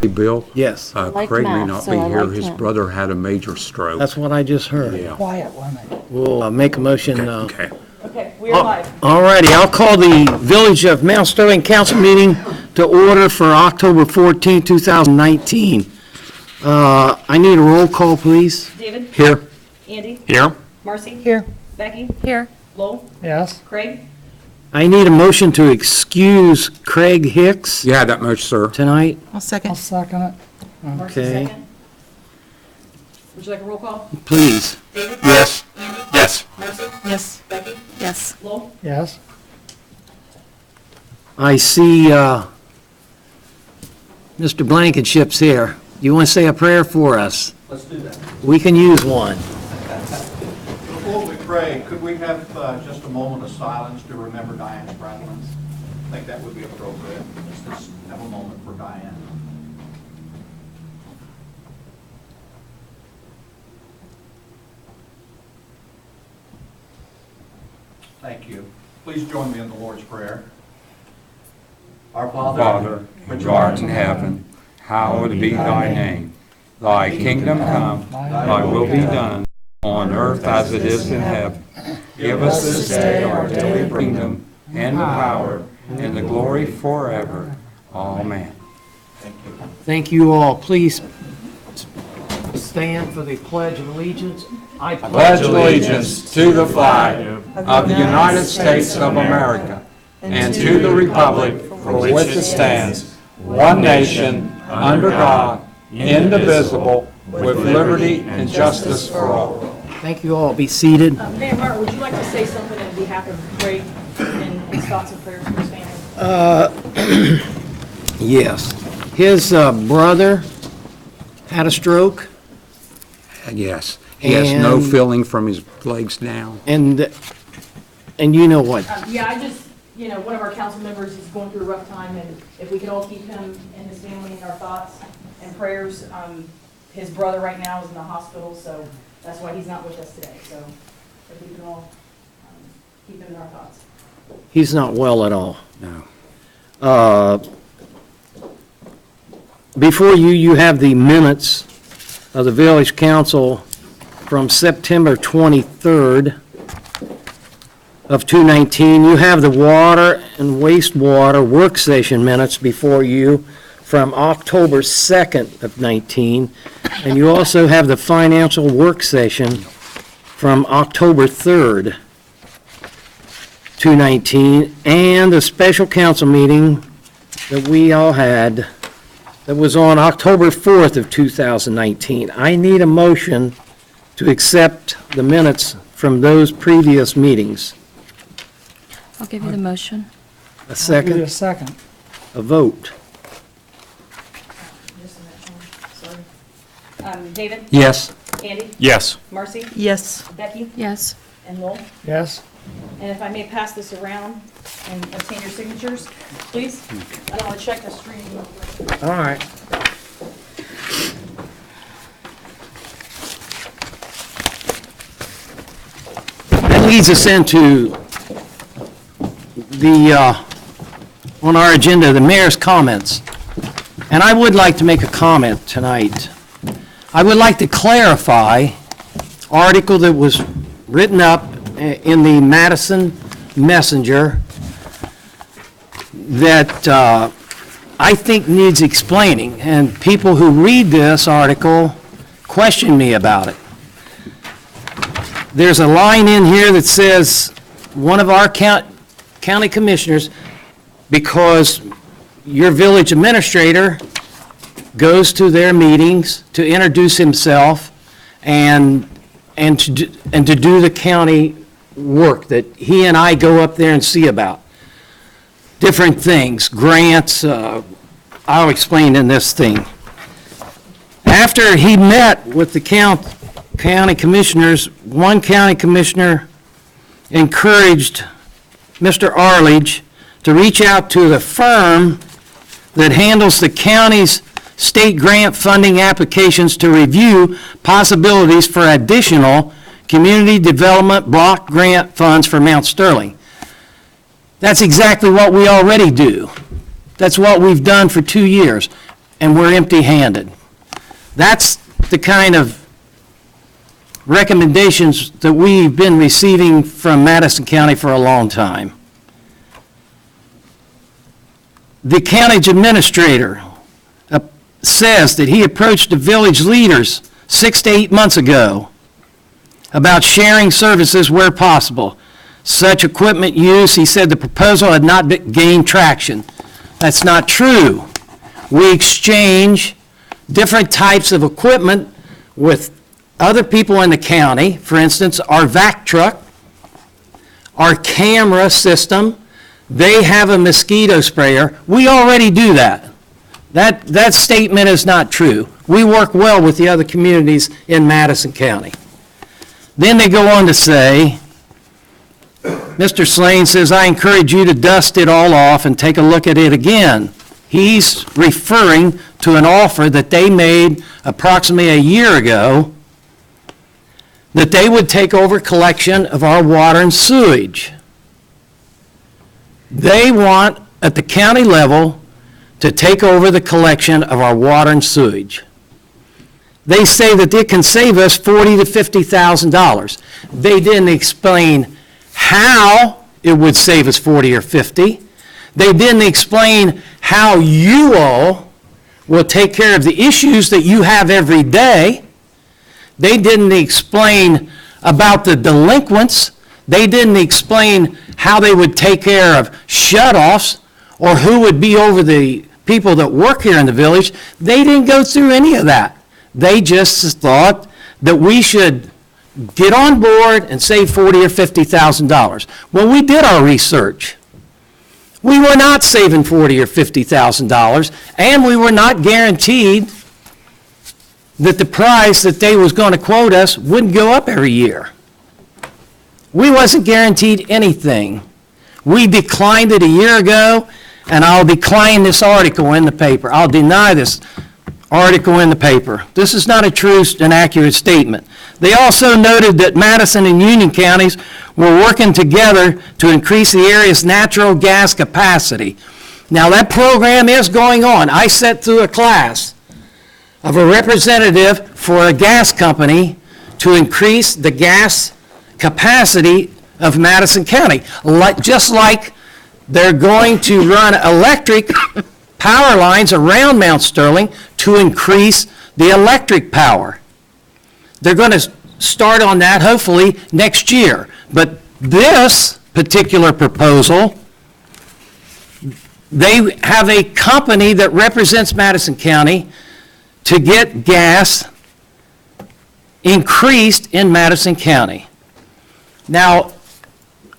Bill? Yes. like Craig may math, not so be I here. like His him. brother had a major stroke. That's what I just heard. Yeah. Quiet, wasn't it? We'll make a motion. Okay. Okay, we are live. All righty, I'll call the Village of Mount Sterling Council meeting to order for October 14, 2019. I need a roll call, please. David? Here? Andy? Here. Marcy? Here. Becky? Here. Lowell? Yes. Craig? I need a motion to excuse Craig Hicks Yeah, that much, sir. tonight. I'll I'll second. second it. Marcy, Okay. second. Would you like a roll call? Please. David? Yes. Andy? Yes. Marcy? Yes. Becky? Yes. Lowell? Yes. I see Mr. Blankenship's here. You want to say a prayer for us? Let's do that. We can use one. Before we pray, could we have just a moment of silence to remember Diane Spradlin? I think that would be appropriate. Let's just have a moment for Diane. Thank you. Please join me in the Lord's Prayer. Our Father, which art in heaven, hallowed be thy name. Thy kingdom come, thy will be done, on earth as it is in heaven. Give us this day our daily kingdom, and the power, and the glory forever. Amen. Thank you. Thank you all. Please stand for the Pledge of Allegiance. I Pledge allegiance to the flag of the United States of America, and to the republic for which it stands, one nation, under God, indivisible, with liberty and justice for all. Thank you all. Be seated. Mayor Martin, would you like to say something on behalf of Craig and his thoughts and prayers for his family? Yes. His brother had a stroke, Yes. He has no And- feeling from his legs down. and you know what? Yeah, I just, one of our council members is going through a rough time, and if we could all keep him and his family in our thoughts and prayers. His brother right now is in the hospital, so that's why he's not with us today, so if we can all keep him in our thoughts. He's not well at all. No. Before you have the minutes of the Village Council from September 23rd of 2019. You have the water and wastewater work session minutes before you from October 2nd of 19. And you also have the financial work session from October 3rd, 2019, and the special council meeting that we all had that was on October 4th of 2019. I need a motion to accept the minutes from those previous meetings. I'll give you the motion. A Give you a second, second. a vote. Just a minute, sorry. David? Yes. Andy? Yes. Marcy? Yes. Becky? Yes. And Lowell? Yes. And if I may pass this around and obtain your signatures, please? I don't want to check the stream real quick. All right. That leads us into on our agenda, the mayor's comments. And I would like to make a comment tonight. I would like to clarify article that was written up in the Madison Messenger that I think needs explaining, and people who read this article question me about it. There's a line in here that says, one of our county commissioners, because your village administrator goes to their meetings to introduce himself and to do the county work that he and I go up there and see about. Different things, grants, I'll explain in this thing. After he met with the county commissioners, one county commissioner encouraged Mr. Arledge to reach out to the firm that handles the county's state grant funding applications to review possibilities for additional community development block grant funds for Mount Sterling. That's exactly what we already do. That's what we've done for 2 years. and we're empty-handed. That's the kind of recommendations that we've been receiving from Madison County for a long time. The county administrator says that he approached the village leaders 6 to 8 months ago about sharing services where possible. Such equipment use, he said the proposal had not gained traction. That's not true. We exchange different types of equipment with other people in the county. For instance, our vac truck, our camera system, they have a mosquito sprayer. We already do that. That statement is not true. We work well with the other communities in Madison County. Then they go on to say, Mr. Slane says, I encourage you to dust it all off and take a look at it again. He's referring to an offer that they made approximately a year ago that they would take over collection of our water and sewage. They want, at the county level, to take over the collection of our water and sewage. They say that it can save us $40,000 to $50,000. They didn't explain how it would save us 40 or 50. They didn't explain how you all will take care of the issues that you have every day. They didn't explain about the delinquents. They didn't explain how they would take care of shut-offs or who would be over the people that work here in the village. They didn't go through any of that. They just thought that we should get on board and save $40,000 or $50,000. Well, we did our research. We were not saving $40,000 or $50,000, and we were not guaranteed that the price that they was going to quote us wouldn't go up every year. We wasn't guaranteed anything. We declined it a year ago, and I'll decline this article in the paper. I'll deny this article in the paper. This is not a true and accurate statement. They also noted that Madison and Union counties were working together to increase the area's natural gas capacity. Now, that program is going on. I sat through a class of a representative for a gas company to increase the gas capacity of Madison County. Just like they're going to run electric power lines around Mount Sterling to increase the electric power. They're going to start on that hopefully next year. But this particular proposal, they have a company that represents Madison County to get gas increased in Madison County. Now,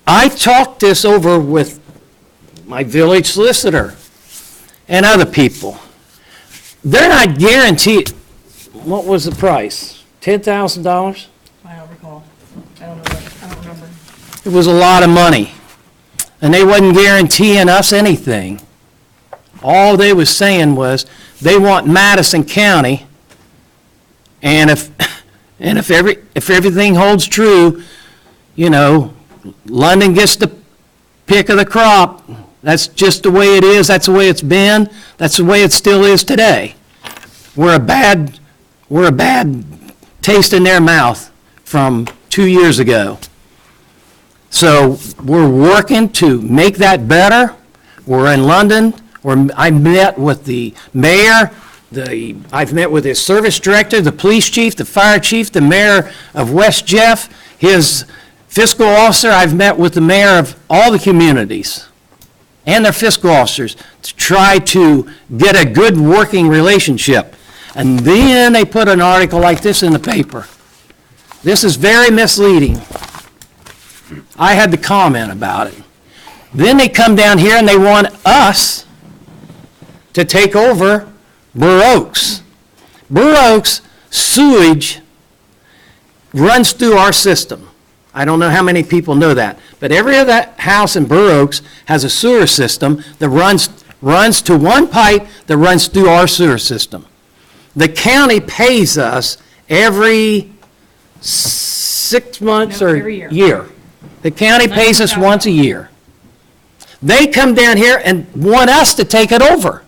I talked this over with my village solicitor and other people. They're not guaranteed. What was the price? $10,000? I don't recall. I don't remember. It was a lot of money. And they wasn't guaranteeing us anything. All they was saying was they want Madison County, and if everything holds true, you know, London gets the pick of the crop. That's just the way it is. That's the way it's been. That's the way it still is today. We're a bad taste in their mouth from 2 years ago. So we're working to make that better. We're in London. I met with the mayor. I've met with his service director, the police chief, the fire chief, the mayor of West Jeff, his fiscal officer. I've met with the mayor of all the communities and their fiscal officers to try to get a good working relationship. And then they put an article like this in the paper. This is very misleading. I had to comment about it. Then they come down here and they want us to take over Burr Oaks. Burr Oaks sewage runs through our system. I don't know how many people know that, but every other house in Burr Oaks has a sewer system that runs to one pipe that runs through our sewer system. The county pays us every 6 months No, or every year. year. The county pays us once a year. They come down here and want us to take it over.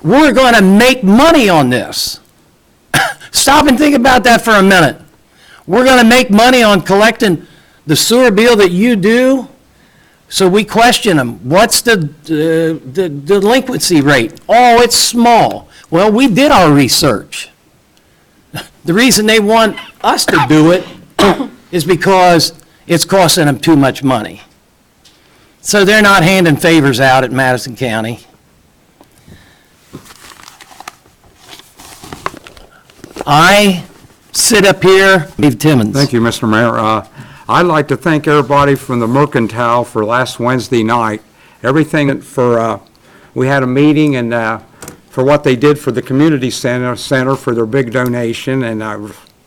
We're going to make money on this. Stop and think about that for a minute. We're going to make money on collecting the sewer bill that you do, so we question them. What's the delinquency rate? Oh, it's small. Well, we did our research. The reason they want us to do it is because it's costing them too much money. So they're not handing favors out at Madison County. I sit up here, Dave Timmons. Thank you, Mr. Mayor. I'd like to thank everybody from the Mercantile for last Wednesday night. Everything for, we had a meeting and for what they did for the community center for their big donation, and I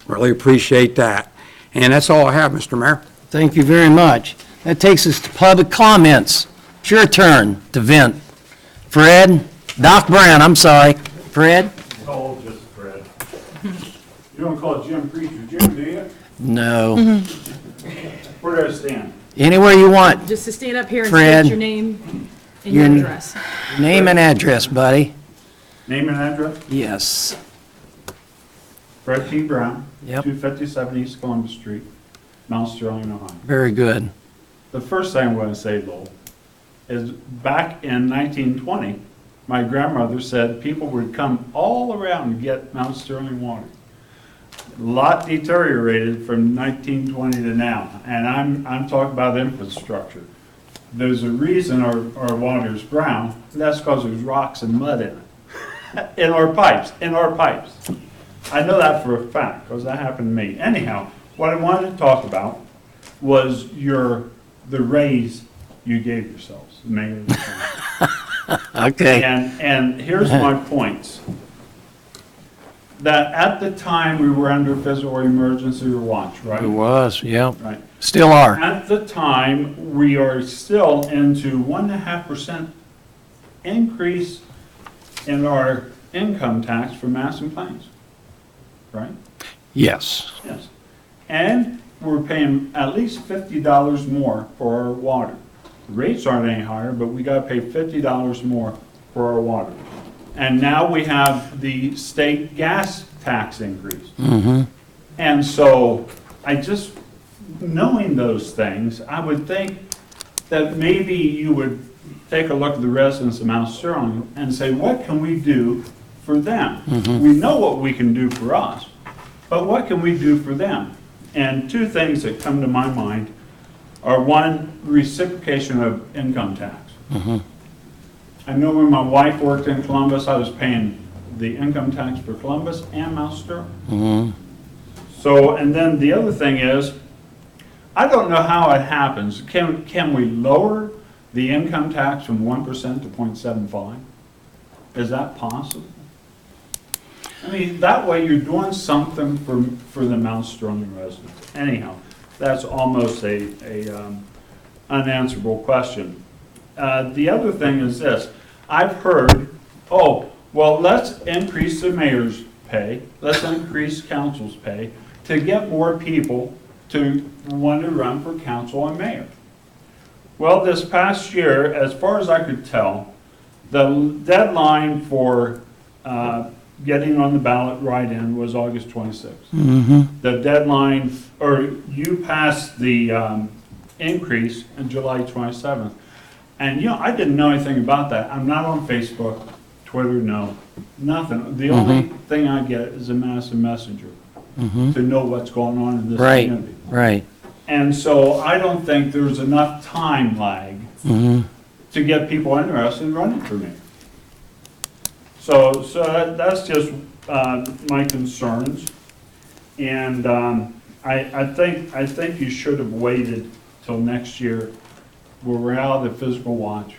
really appreciate that. And that's all I have, Mr. Mayor. Thank you very much. That takes us to public comments. It's your turn to vent. Fred, Doc Brown, I'm sorry. Fred? Call just Fred. You don't call Jim Preacher Jim, do you? No. Where do I stand? Anywhere you want. Just to stand up here and Fred. state your name and Your- your address. Name and address, buddy. Name and address? Yes. Fred T. Brown. Yep. 257 East Columbus Street, Mount Sterling, Ohio. Very good. The first thing I'm going to say, Lowell, is back in 1920, my grandmother said people would come all around to get Mount Sterling water. A lot deteriorated from 1920 to now, and I'm talking about infrastructure. There's a reason our water's brown, and that's because there's rocks and mud in it. In our pipes. I know that for a fact, because that happened to me. Anyhow, what I wanted to talk about was the raise you gave yourselves, the mayor of the county. Okay. And here's my points. That at the time we were under physical emergency watch, It right? was, yeah. Right. Still are. At the time, we are still into 1.5% increase in our income tax for Madison Plains, right? Yes. Yes. And we're paying at least $50 more for our water. The rates aren't any higher, but we gotta pay $50 more for our water. And now we have the state gas tax increase. And so, knowing those things, I would think that maybe you would take a look at the residents of Mount Sterling and say, what can we do for them? We know what we can do for us, but what can we do for them? And two things that come to my mind are, one, reciprocation of income tax. I know when my wife worked in Columbus, I was paying the income tax for Columbus and Mount Sterling. So, and then the other thing is, I don't know how it happens. Can we lower the income tax from 1% to 0.75? Is that possible? I mean, that way you're doing something for the Mount Sterling residents. Anyhow, that's almost a unanswerable question. The other thing is this. I've heard, oh, well, let's increase the mayor's pay, let's increase council's pay to get more people to want to run for council and mayor. Well, this past year, as far as I could tell, the deadline for getting on the ballot write-in was August 26th. The deadline, or you passed the increase on July 27th. And, you know, I didn't know anything about that. I'm not on Facebook, Twitter, no, nothing. The only thing I get is a Madison Messenger to know what's going on in this community. Right. And so I don't think there's enough time lag to get people interested in running for me. So that's just my concerns. And I think you should have waited till next year where we're out of the physical watch,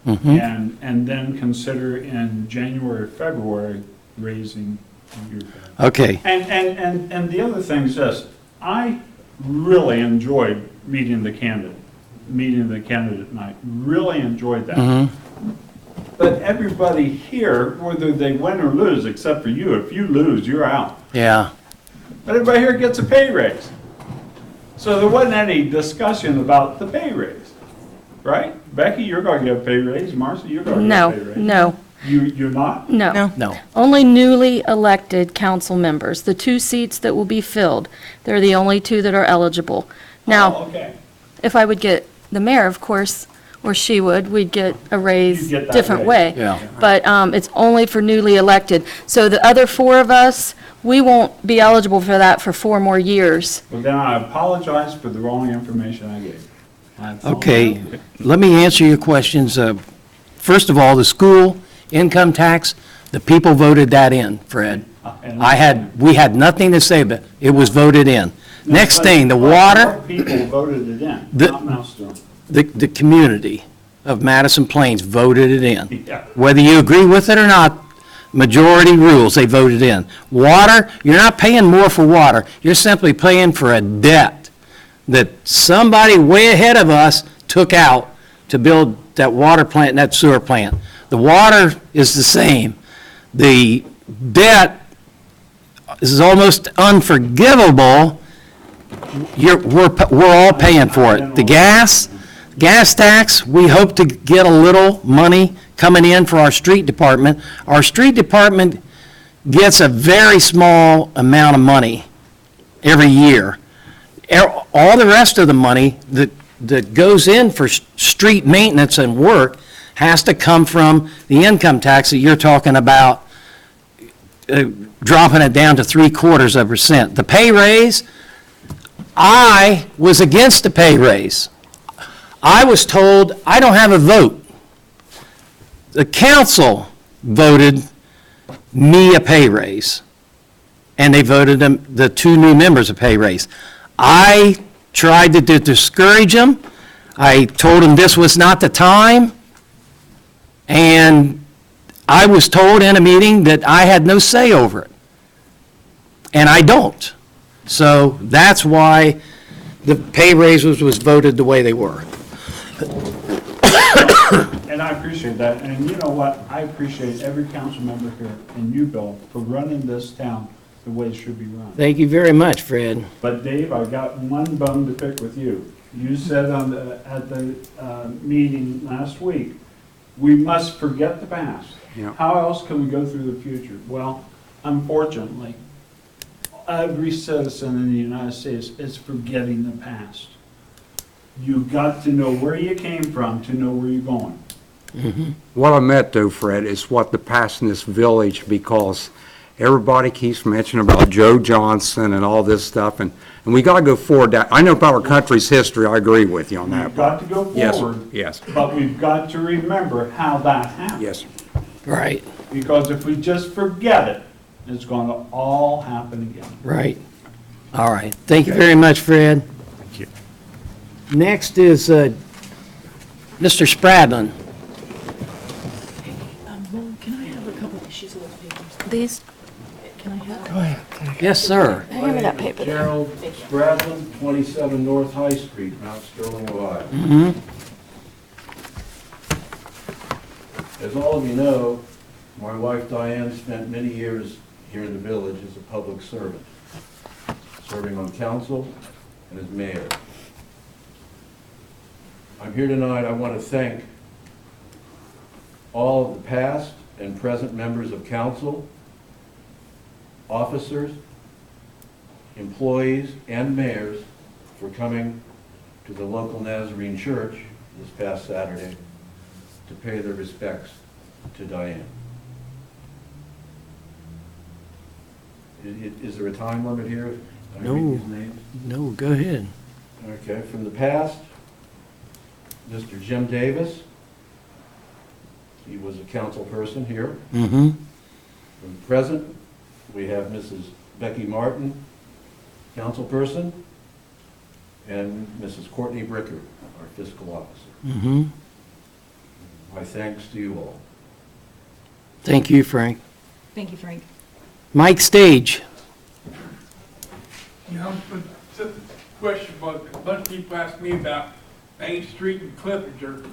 and then consider in January or February raising your pay. Okay. And the other thing is this, I really enjoyed meeting the candidate night, really enjoyed that. But everybody here, whether they win or lose, except for you, if you lose, you're out. Yeah. But everybody here gets a pay raise. So there wasn't any discussion about the pay raise, right? Becky, you're going to get a pay raise. Marcy, you're going to get a pay raise. No. You're not? No. No. Only newly elected council members. The 2 seats that will be filled, they're the only 2 that are eligible. Now, Oh, okay. if I would get the mayor, of course, or she would, we'd get a raise You'd get that different raise. way. Yeah. But it's only for newly elected. So the other 4 of us, we won't be eligible for that for 4 more years. Well, then I apologize for the wrong information I gave. That's all. Okay, let me answer your questions. First of all, the school income tax, the people voted that in, Fred. And- We had nothing to say, but it was voted in. No, Next but- thing, the but water, more people voted it in, The- not Mount Sterling. the community of Madison Plains voted it in. Yeah. Whether you agree with it or not, majority rules, they voted in. Water, you're not paying more for water, you're simply paying for a debt that somebody way ahead of us took out to build that water plant and that sewer plant. The water is the same. The debt is almost unforgivable. We're all paying for it. The gas tax, we hope to get a little money coming in for our street department. Our street department gets a very small amount of money every year. All the rest of the money that goes in for street maintenance and work has to come from the income tax that you're talking about, dropping it down to 0.75%. The pay raise, I was against the pay raise. I was told I don't have a vote. The council voted me a pay raise, and they voted the 2 new members a pay raise. I tried to discourage them. I told them this was not the time, and I was told in a meeting that I had no say over it, and I don't. So that's why the pay raises was voted the way they were. And I appreciate that, and you know what? I appreciate every council member here, and you, Bill, for running this town the way it should be run. Thank you very much, Fred. But Dave, I got one bone to pick with you. You said at the meeting last week, we must forget the past. Yeah. How else can we go through the future? Well, unfortunately, every citizen in the United States is forgetting the past. You've got to know where you came from to know where you're going. What I meant though, Fred, is what the past in this village, because everybody keeps mentioning about Joe Johnson and all this stuff, and we gotta go forward. I know about our country's history, I agree with you on that. We've got to go Yes, forward, yes, but we've got to remember how that happened. yes. Right, Because if we just forget it, it's going to all happen again. right. All right. Thank you very much, Fred. Thank you. Next is Mr. Spradlin. Can I have a couple of sheets of those papers? These, Can I have? Yes, sir. hand me that paper there. Gerald Spradlin, 27 North High Street, Mount Sterling, Ohio. As all of you know, my wife Diane spent many years here in the village as a public servant, serving on council and as mayor. I'm here tonight, I want to thank all of the past and present members of council, officers, employees, and mayors for coming to the local Nazarene church this past Saturday to pay their respects to Diane. Is there a time limit here? Can I read No. these names? No, go ahead. Okay, from the past, Mr. Jim Davis. He was a council person here. Mm-hmm. From the present, we have Mrs. Becky Martin, council person, and Mrs. Courtney Bricker, our fiscal officer. Mm-hmm. My thanks to you all. Thank you, Frank. Thank you, Frank. Mike Stage. You know, but just a question about, a bunch of people ask me about Main Street and Clippinger.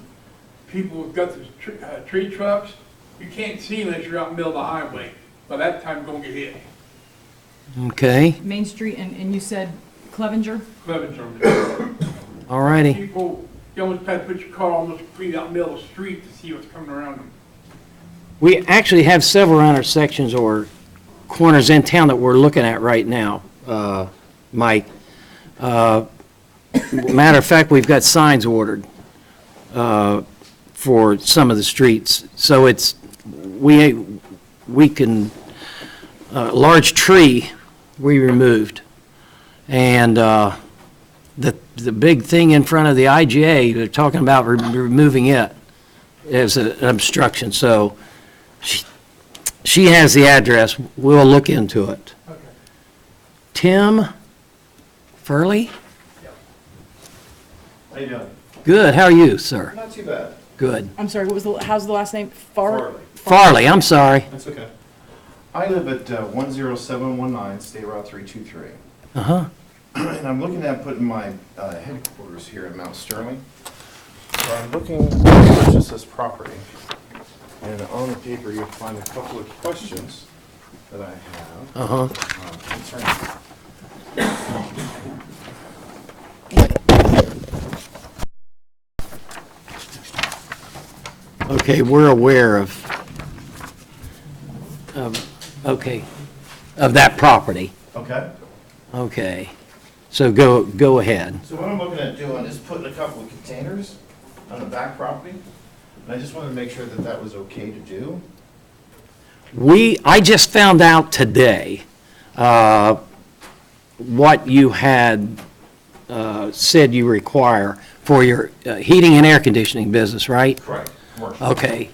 People have got the tree trucks, you can't see unless you're out in the middle of the highway. By that time, you're gonna get hit. Okay, Main Street, and you said Clevenger? Clippinger. all righty. People, you almost have to put your car almost completely out in the middle of the street to see what's coming around them. We actually have several intersections or corners in town that we're looking at right now, Mike. Matter of fact, we've got signs ordered for some of the streets. So it's, we can, large tree we removed. And the big thing in front of the IGA, they're talking about removing it as an obstruction. So she has the address. We'll look into it. Okay. Tim Furley? How you doing? Good. How are you, sir? Not too bad. Good. I'm sorry, how's the last name? Farley, I'm sorry. That's okay. I live at 10719 State Route 323. Uh-huh. And I'm looking at putting my headquarters here in Mount Sterling. So I'm looking to purchase this property. And on the paper, you'll find a couple of questions that I have Uh-huh. concerning. Okay, we're aware of that property. Okay. Okay. So go ahead. So what I'm looking at doing is putting a couple of containers on the back property. And I just wanted to make sure that that was okay to do. I just found out today what you had said you require for your heating and air conditioning business, right? Correct. Commercial. Okay.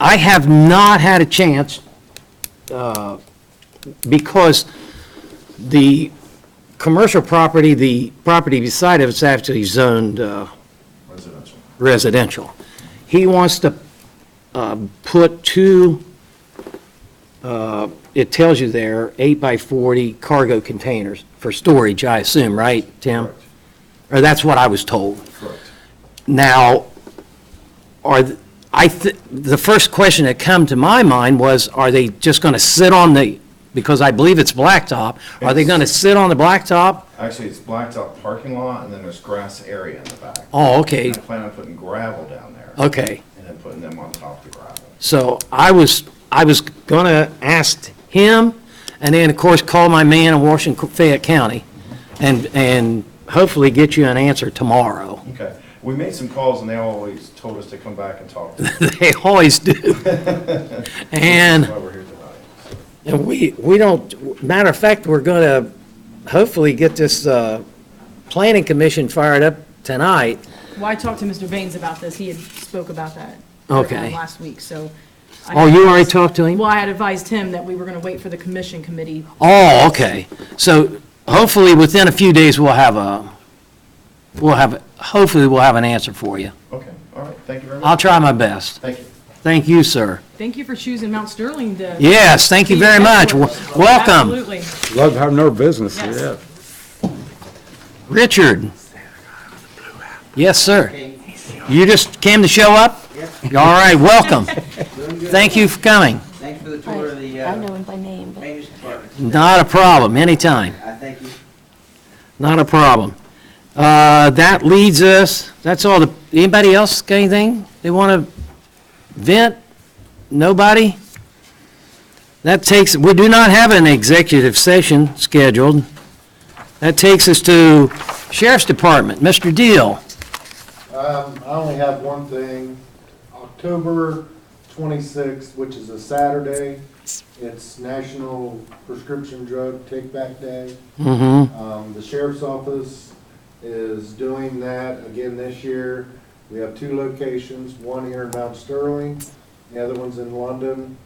I have not had a chance, because the commercial property, the property beside it is actually zoned Residential. residential. He wants to put two, it tells you there, 8x40 cargo containers for storage, I assume, right, Tim? Correct. Or that's what I was told. Correct. Now, the first question that come to my mind was, are they just going to sit on the, because I believe it's blacktop, are they going to sit on the blacktop? Actually, it's blacktop parking lot, and then there's grass area in the back. Oh, okay, And I plan on putting gravel down there. okay. And then putting them on top of the gravel. So I was going to ask him, and then, of course, call my man in Washington Fayette County, and hopefully get you an answer tomorrow. Okay. We made some calls, and they always told us to come back and talk to them. They always do. And That's why we're here tonight. So, and we don't, matter of fact, we're going to hopefully get this planning commission fired up tonight. Well, I talked to Mr. Baines about this, he had spoke about that. Okay. Last week, so. Oh, you already talked to him? Well, I had advised him that we were gonna wait for the commission committee. Oh, okay. So hopefully within a few days, hopefully we'll have an answer for you. okay, all right, thank you very I'll much. try my best. Thank you. Thank you, sir. Thank you for choosing Mount Sterling to. Yes, thank you be very much. headquarters. Welcome. Absolutely. Love having our business, Yes. yeah. Richard? Yes, sir. You just came to show up? All right, welcome. Thank you for coming. Thanks for the tour of the I know him by name, but. maintenance department. Not a problem, anytime. I thank you. Not a problem. That leads us, that's all anybody else got anything they want to vent? Nobody? We do not have an executive session scheduled. That takes us to Sheriff's Department. Mr. Deal. I only have one thing. October 26th, which is a Saturday, it's National Prescription Drug Take-Back Day. Mm-hmm. The sheriff's office is doing that again this year. We have two locations, one here in Mount Sterling, the other one's in London,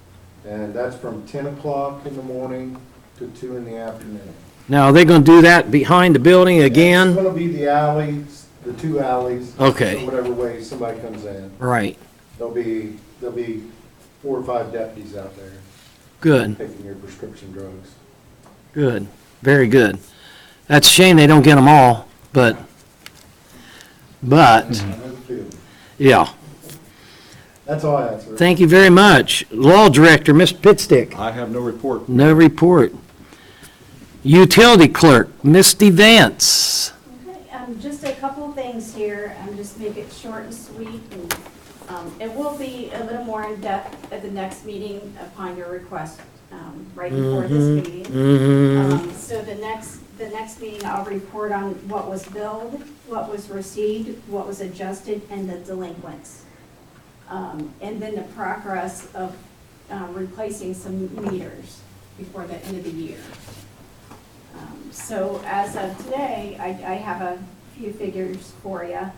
and that's from 10 o'clock in the morning to 2 in the afternoon. Now, are they going to do that behind the building It's again? gonna be the alleys, the two alleys. Okay. So whatever way somebody comes in. Right. There'll be 4 or 5 deputies out there Good, picking your prescription drugs. good, very good. That's a shame they don't get them all, but, I know the feeling. yeah. That's all I have, sir. Thank you very much. Law Director, Mr. Pitstick. I have no report. No report. Utility Clerk, Misty Vance. Okay, just a couple of things here, just make it short and sweet and It will be a little more in-depth at the next meeting upon your request, right before this meeting. So the next meeting, I'll report on what was billed, what was received, what was adjusted, and the delinquents. And then the progress of replacing some meters before the end of the year. So as of today, I have a few figures for you.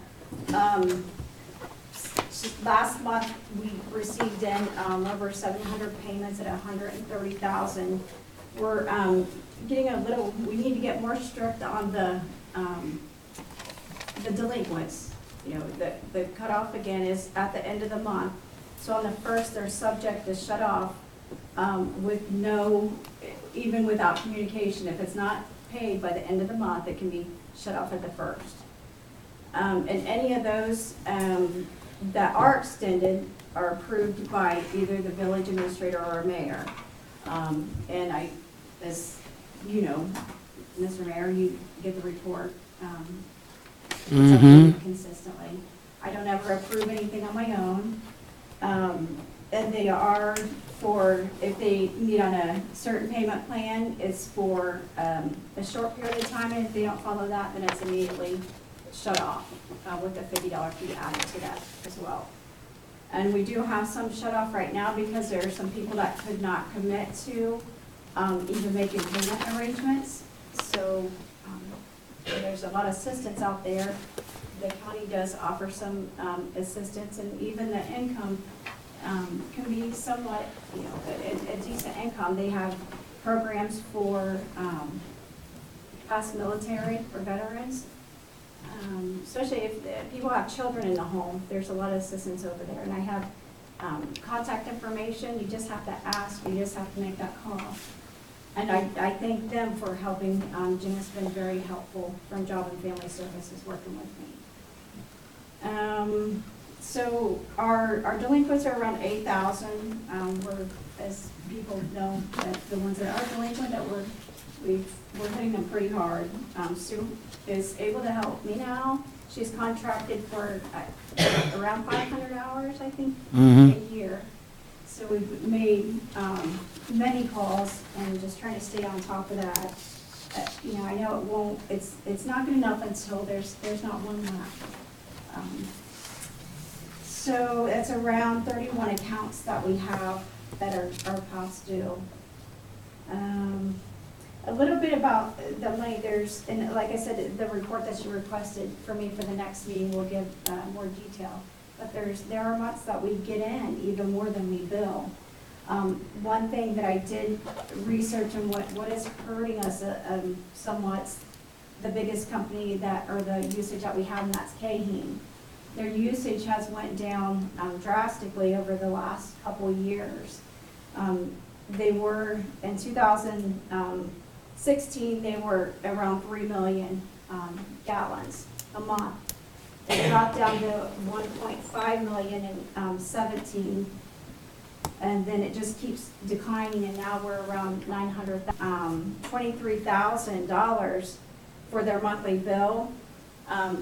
Last month, we received in over 700 payments at 130,000. We're getting a little, we need to get more strict on the delinquents. You know, the cutoff again is at the end of the month. So on the first, they're subject to shut off with no, even without communication. If it's not paid by the end of the month, it can be shut off at the first. And any of those that are extended are approved by either the village administrator or a mayor. And I, as you know, Mr. Mayor, you get the report consistently. I don't ever approve anything on my own. And they are for, if they meet on a certain payment plan, it's for a short period of time, and if they don't follow that, then it's immediately shut off with a $50 fee added to that as well. And we do have some shut off right now because there are some people that could not commit to even making payment arrangements. So there's a lot of assistance out there. The county does offer some assistance, and even the income can be somewhat, you know, a decent income. They have programs for past military, for veterans. Especially if people have children in the home, there's a lot of assistance over there. And I have contact information. You just have to ask. You just have to make that call. And I thank them for helping. Jim has been very helpful from Job and Family Services working with me. So our delinquents are around 8,000. We're, as people know, that the ones that are delinquent, that we're hitting them pretty hard. Sue is able to help me now. She's contracted for around 500 hours, I think, a year. So we've made many calls and just trying to stay on top of that. You know, I know it won't. It's not good enough until there's not one left. So it's around 31 accounts that we have that are past due. A little bit about the money, and like I said, the report that you requested for me for the next meeting will give more detail. But there are months that we get in even more than we bill. One thing that I did research and what is hurting us somewhat, the biggest company or the usage that we have, and that's Caheen. Their usage has went down drastically over the last couple of years. They were, in 2016, they were around 3 million gallons a month. It dropped down to 1.5 million in 17, and then it just keeps declining, and now we're around $23,000 for their monthly bill.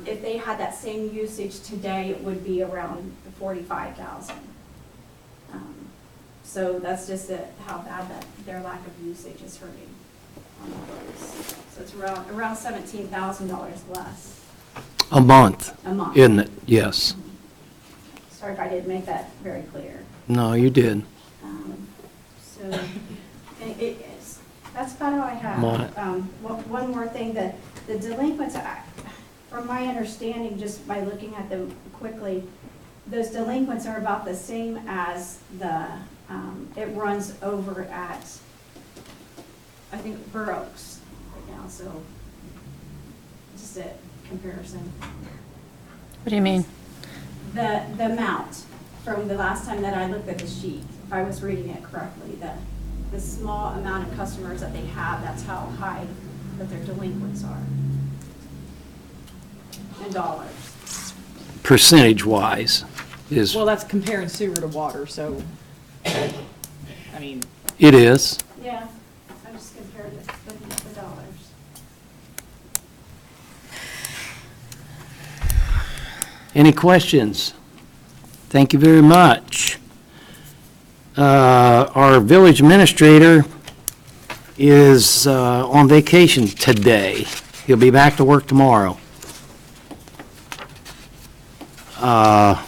If they had that same usage today, it would be around 45,000. So that's just how bad their lack of usage is hurting on the books. So it's around $17,000 less A month, a month. isn't it? Yes. Sorry if I didn't make that very clear. No, you did. So that's about all I have. One more thing, the delinquents, from my understanding, just by looking at them quickly, those delinquents are about the same as it runs over at, I think, Burr Oaks right now, so just a comparison. What do you mean? The amount from the last time that I looked at the sheet, if I was reading it correctly, the small amount of customers that they have, that's how high that their delinquents are in dollars. Percentage-wise is, Well, that's comparing sewer to water, so, I mean, it is. Yeah, I just compared the dollars. Any questions? Thank you very much. Our village administrator is on vacation today. He'll be back to work tomorrow. That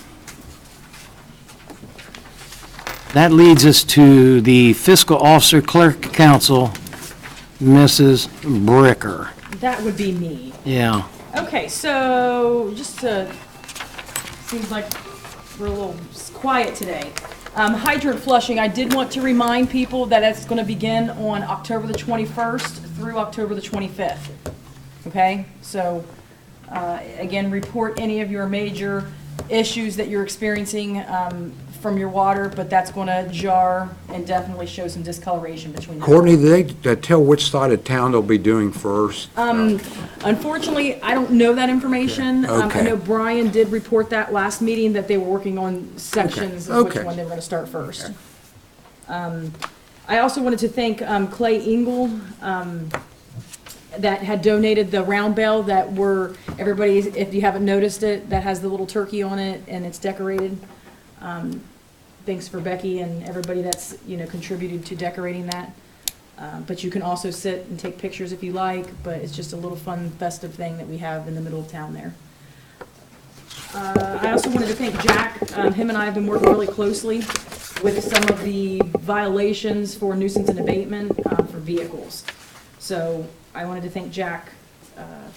leads us to the fiscal officer clerk council, Mrs. Bricker. That would be me. Yeah. Okay, so just to, seems like we're a little quiet today. Hydrant flushing, I did want to remind people that it's going to begin on October the 21st through October the 25th. Okay, so again, report any of your major issues that you're experiencing from your water, but that's going to jar and definitely show some discoloration between the Courtney, did they tell which side of town they'll be doing first? Unfortunately, I don't know that information. I Okay. know Brian did report that last meeting, that they were working on sections of which Okay. one they were going to start first. I also wanted to thank Clay Engel that had donated the round bell that were, everybody, if you haven't noticed it, that has the little turkey on it and it's decorated. Thanks for Becky and everybody that's, contributed to decorating that. But you can also sit and take pictures if you like, but it's just a little fun festive thing that we have in the middle of town there. I also wanted to thank Jack. Him and I have been working really closely with some of the violations for nuisance and abatement for vehicles. So I wanted to thank Jack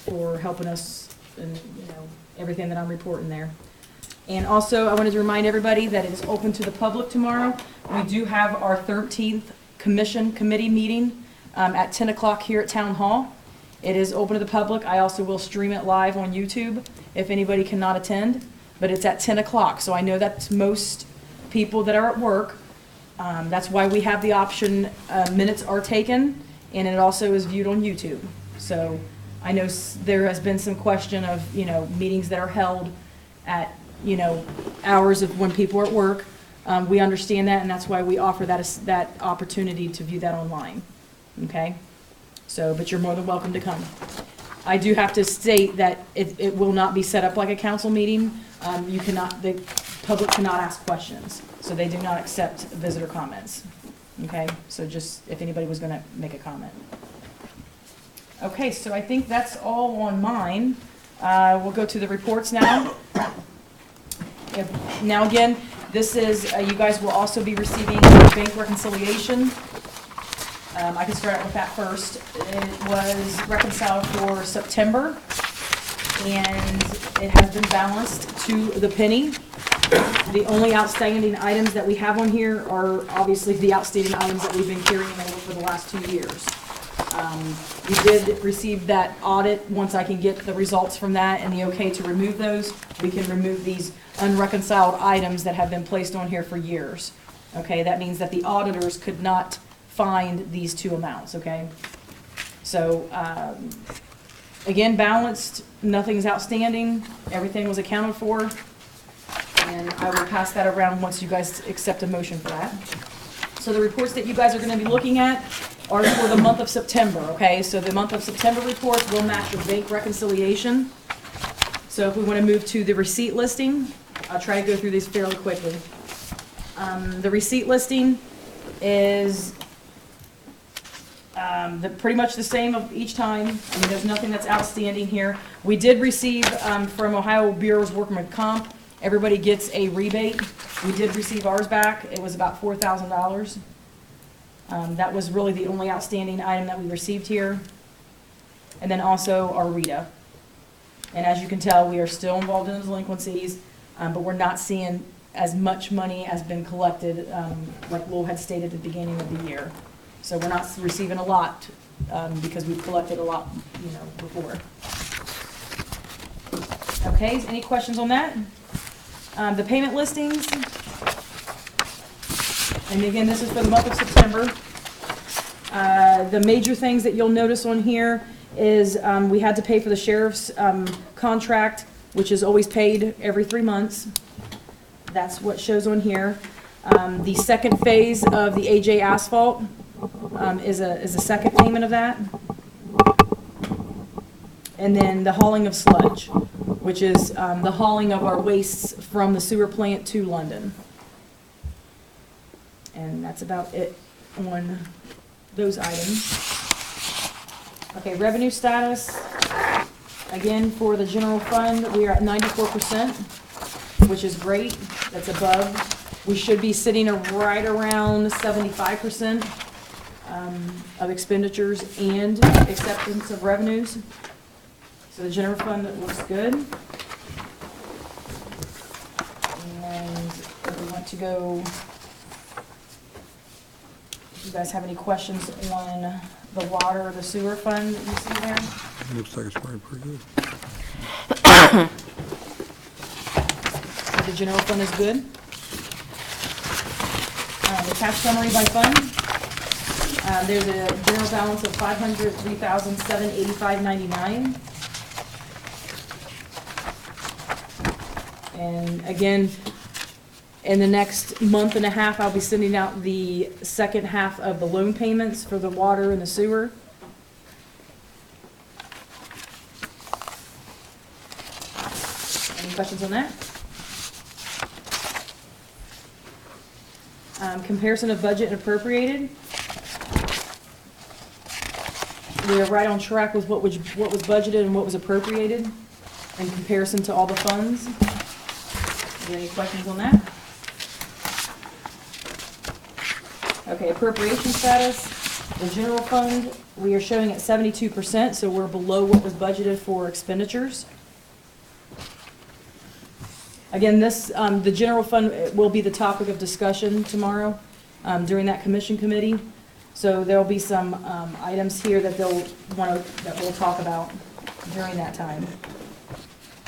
for helping us and, everything that I'm reporting there. And also, I wanted to remind everybody that it is open to the public tomorrow. We do have our 13th committee meeting at 10 o'clock here at Town Hall. It is open to the public. I also will stream it live on YouTube if anybody cannot attend, but it's at 10 o'clock. So I know that's most people that are at work. That's why we have the option, minutes are taken, and it also is viewed on YouTube. So I know there has been some question of, meetings that are held at, hours of when people are at work. We understand that, and that's why we offer that opportunity to view that online, okay? So, but you're more than welcome to come. I do have to state that it will not be set up like a council meeting. The public cannot ask questions, so they do not accept visitor comments, okay? So just, if anybody was gonna make a comment. Okay, so I think that's all on mine. We'll go to the reports now. Now again, this is, you guys will also be receiving a bank reconciliation. I can start out with that first. It was reconciled for September, and it has been balanced to the penny. The only outstanding items that we have on here are obviously the outstanding items that we've been carrying over for the last 2 years. We did receive that audit. Once I can get the results from that and the okay to remove those, we can remove these unreconciled items that have been placed on here for years. Okay, that means that the auditors could not find these two amounts, okay? So, again, balanced, nothing's outstanding, everything was accounted for, and I will pass that around once you guys accept a motion for that. So the reports that you guys are gonna be looking at are for the month of September, okay? So the month of September reports will match your bank reconciliation. So if we want to move to the receipt listing, I'll try to go through these fairly quickly. The receipt listing is pretty much the same of each time. I mean, there's nothing that's outstanding here. We did receive from Ohio Bureau of Workmen's Comp, everybody gets a rebate. We did receive ours back. It was about $4,000. That was really the only outstanding item that we received here. And then also our RETA. And as you can tell, we are still involved in delinquencies, but we're not seeing as much money as been collected, like Lowell had stated at the beginning of the year. So we're not receiving a lot, because we've collected a lot, before. Okay, any questions on that? The payment listings. And again, this is for the month of September. The major things that you'll notice on here is we had to pay for the sheriff's contract, which is always paid every 3 months. That's what shows on here. The second phase of the AJ asphalt is a second payment of that. And then the hauling of sludge, which is the hauling of our wastes from the sewer plant to London. And that's about it on those items. Okay, revenue status. Again, for the general fund, we are at 94%, which is great. That's above. We should be sitting right around 75% of expenditures and acceptance of revenues. So the general fund looks good. And if we want to go, if you guys have any questions on the water or the sewer fund that you see there? Looks like it's probably pretty good. So the general fund is good. The cash summary by fund. There's a general balance of $503,785.99. And again, in the next month and a half, I'll be sending out the second half of the loan payments for the water and the sewer. Any questions on that? Comparison of budget and appropriated. We are right on track with what was budgeted and what was appropriated in comparison to all the funds. Are there any questions on that? Okay, appropriation status. The general fund, we are showing at 72%, so we're below what was budgeted for expenditures. Again, this, the general fund will be the topic of discussion tomorrow during that commission committee. So there'll be some items here that that we'll talk about during that time.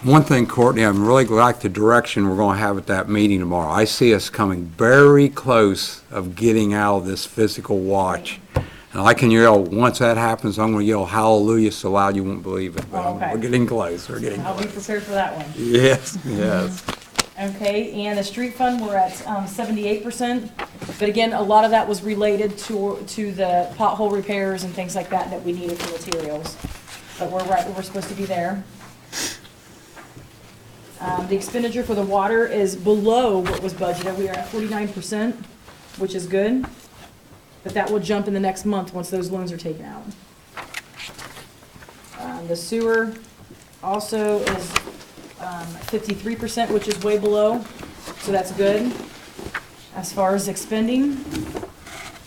One thing, Courtney, I'm really like the direction we're going to have at that meeting tomorrow. I see us coming very close of getting out of this physical watch. And I can yell, once that happens, I'm going to yell hallelujah so loud you won't believe it. But Okay. we're getting close, we're getting I'll be close. prepared for that one. Yes, yes. Okay, and the street fund, we're at 78%. But again, a lot of that was related to the pothole repairs and things like that we needed for materials. But we're right where we're supposed to be there. The expenditure for the water is below what was budgeted. We are at 49%, which is good. But that will jump in the next month once those loans are taken out. The sewer also is 53%, which is way below, so that's good. As far as expending,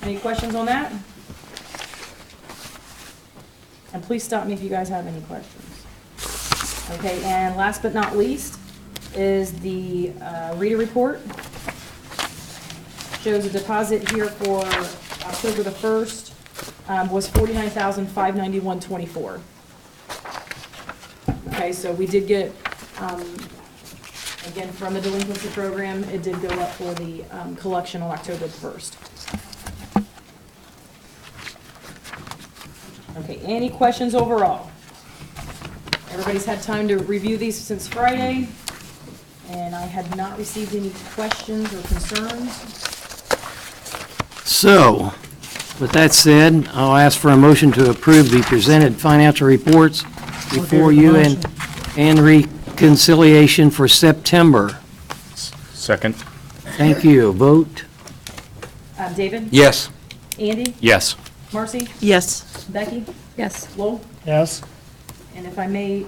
any questions on that? And please stop me if you guys have any questions. Okay, and last but not least is the reader report. Shows a deposit here for October the 1st was $49,591.24. Okay, so we did get, again, from the delinquency program, it did go up for the collection on October the 1st. Okay, any questions overall? Everybody's had time to review these since Friday, and I had not received any questions or concerns. So, with that said, I'll ask for a motion to approve the presented financial reports before you and reconciliation for September. Second. Thank you. Vote? David? Yes. Andy? Yes. Marcy? Yes. Becky? Yes. Lowell? Yes. And if I may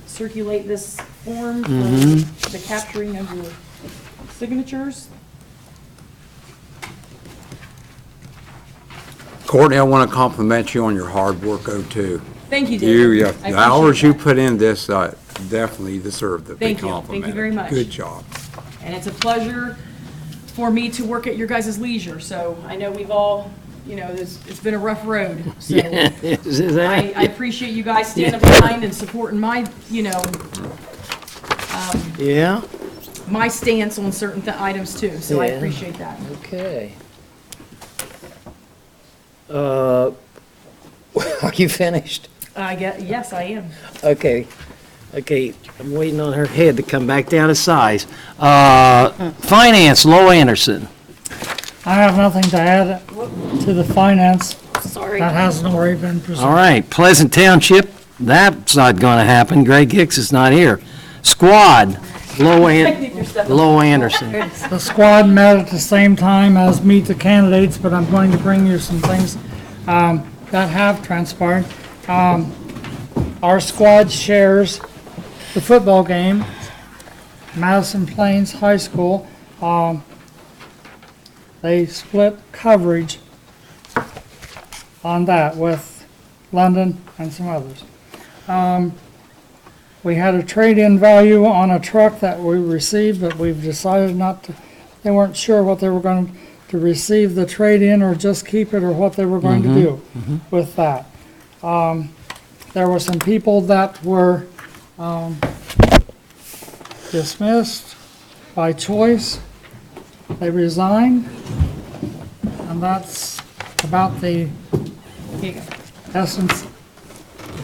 circulate this form for the capturing of your signatures. Courtney, I want to compliment you on your hard work, too. Thank you, David. Yeah, I the appreciate hours you that. put in this definitely deserve the big Thank you. compliment. Thank you very much. Good job. And it's a pleasure for me to work at your guys' leisure. So I know we've all, it's been a rough road. So I appreciate you guys standing behind and supporting my, Yeah? my stance on certain items too. So I Yeah. appreciate that. Okay. Are you finished? Yes, I am. Okay. Okay, I'm waiting on her head to come back down to size. Finance, Lowell Anderson. I have nothing to add to the finance. Sorry. That hasn't already been presented. All right, Pleasant Township, that's not going to happen. Greg Hicks is not here. Squad, Low Anderson. The squad met at the same time as Meet the Candidates, but I'm going to bring you some things that have transpired. Our squad shares the football game, Madison Plains High School. They split coverage on that with London and some others. We had a trade-in value on a truck that we received, but we've decided not to, they weren't sure what they were going to receive the trade-in or just keep it or what they were going to do with that. There were some people that were dismissed by choice. They resigned, and that's about the essence.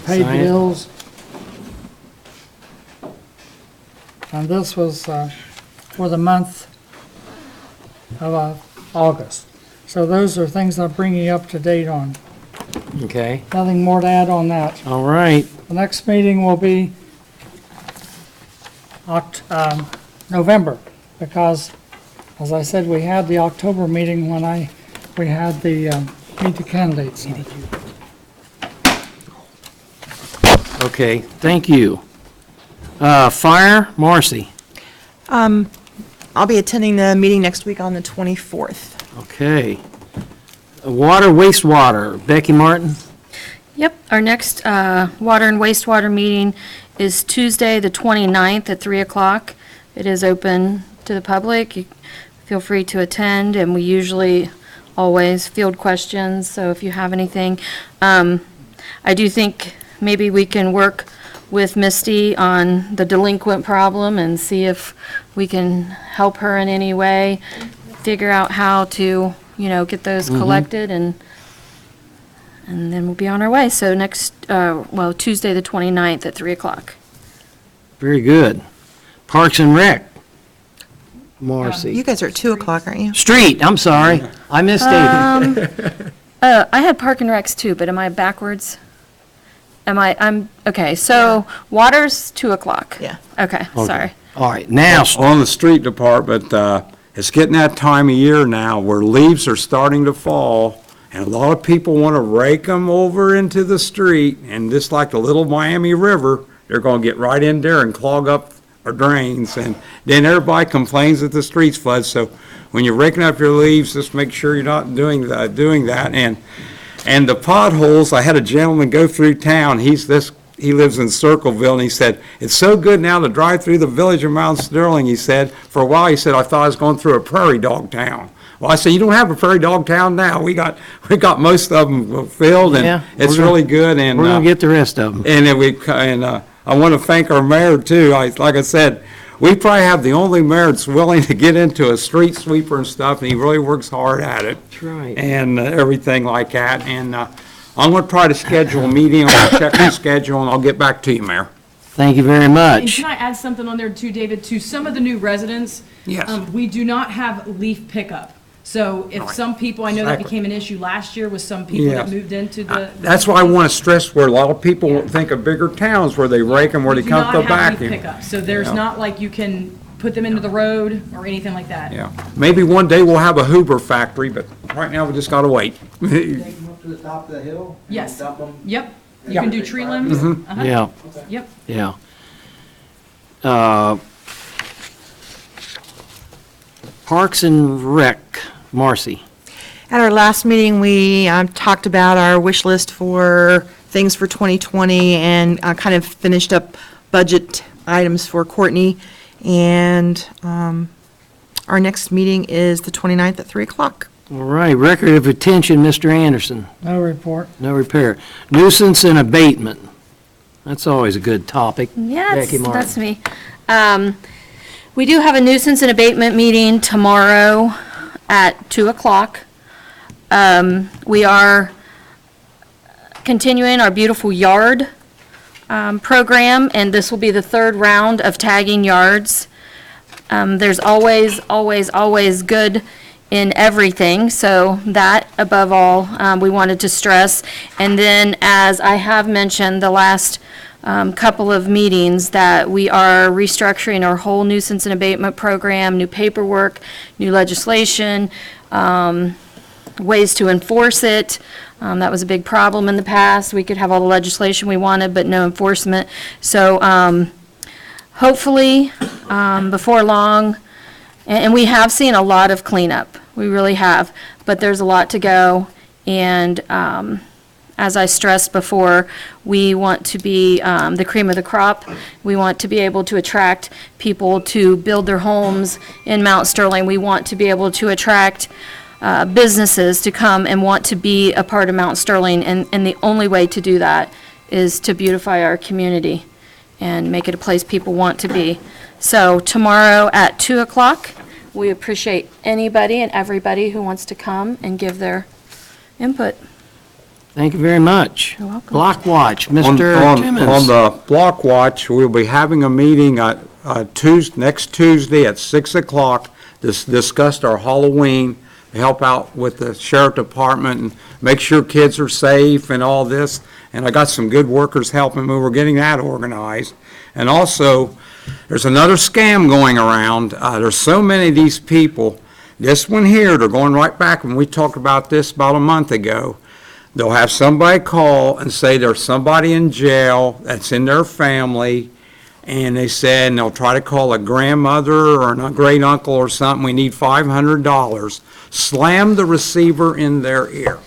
Paid Sign it. bills. And this was for the month of August. So those are things I'm bringing you up to date on. Okay, Nothing more to add on that. all right. The next meeting will be November, because, as I said, we had the October meeting when we had the Meet the Candidates. Okay, thank you. Fire, Marcy. I'll be attending the meeting next week on the 24th. Okay. Water, wastewater, Becky Martin. Yep, our next water and wastewater meeting is Tuesday, the 29th at 3 o'clock. It is open to the public. You feel free to attend, and we usually always field questions, so if you have anything. I do think maybe we can work with Misty on the delinquent problem and see if we can help her in any way, figure out how to, get those collected, and then we'll be on our way. So next, Tuesday, the 29th at 3 o'clock. Very good. Parks and Rec, Marcy. You guys are at 2 o'clock, aren't you? Street, I'm sorry. I misstated. I had Park and Recs too, but am I backwards? Okay, so water's 2 o'clock. Yeah. Okay, sorry. All right, now, On the street department, it's getting that time of year now where leaves are starting to fall, and a lot of people want to rake them over into the street, and just like the Little Miami River, they're going to get right in there and clog up our drains, and then everybody complains that the streets flood. So when you're raking up your leaves, just make sure you're not doing that. And the potholes, I had a gentleman go through town, he lives in Circleville, and he said, it's so good now to drive through the village of Mount Sterling, he said. For a while, he said, I thought I was going through a prairie dog town. Well, I said, you don't have a prairie dog town now. We got most of them filled, and Yeah, it's we're gonna- really good. And we're going to get the rest of them. and then I want to thank our mayor too. Like I said, we probably have the only mayor that's willing to get into a street sweeper and stuff, and he really works hard at it. That's right. And everything like that. And I'm going to try to schedule a meeting. I'll check the schedule, and I'll get back to you, Mayor. Thank you very And much. can I add something on there too, David? To some of the new residents, Yes. we do not have leaf pickup. So if some people, I know that Exactly. became an issue last year with some people that Yes. moved into the. That's why I want to stress where a lot of people think of bigger towns where they rake them, where they We do come not to have leaf vacuum. pickup. So there's Yeah. not like you can put them into the road or anything like that. Yeah. Maybe one day we'll have a Hoover factory, but right now we just got to wait. Take them up to the top of the hill? and Yes. Dump them? Yep, you Yeah. can do tree limbs. Uh-huh. Yeah, Yep. yeah. Parks and Rec, Marcy. At our last meeting, we talked about our wish list for things for 2020 and kind of finished up budget items for Courtney. And our next meeting is the 29th at 3 o'clock. All right, record of retention, Mr. Anderson. No report. No repair. Nuisance and abatement. That's always a good topic. Yeah, Becky Martin. that's me. We do have a nuisance and abatement meeting tomorrow at 2 o'clock. We are continuing our Beautiful Yard program, and this will be the third round of tagging yards. There's always good in everything, so that above all, we wanted to stress. And then, as I have mentioned the last couple of meetings that we are restructuring our whole nuisance and abatement program, new paperwork, new legislation, ways to enforce it. That was a big problem in the past. We could have all the legislation we wanted, but no enforcement. So hopefully, before long, and we have seen a lot of cleanup. We really have. But there's a lot to go. And as I stressed before, we want to be the cream of the crop. We want to be able to attract people to build their homes in Mount Sterling. We want to be able to attract businesses to come and want to be a part of Mount Sterling. And the only way to do that is to beautify our community and make it a place people want to be. So tomorrow at 2 o'clock, we appreciate anybody and everybody who wants to come and give their input. Thank you very much. You're welcome. Block Watch, On Mr. Timmons. on the Block Watch, we'll be having a meeting next Tuesday at 6 o'clock to discuss our Halloween, help out with the sheriff department and make sure kids are safe and all this. And I got some good workers helping me. We're getting that organized. And also, there's another scam going around. There's so many of these people. This one here, they're going right back when we talked about this about a month ago. They'll have somebody call and say there's somebody in jail that's in their family, and they said, and they'll try to call a grandmother or a great uncle or something, we need $500. Slam the receiver in their ear.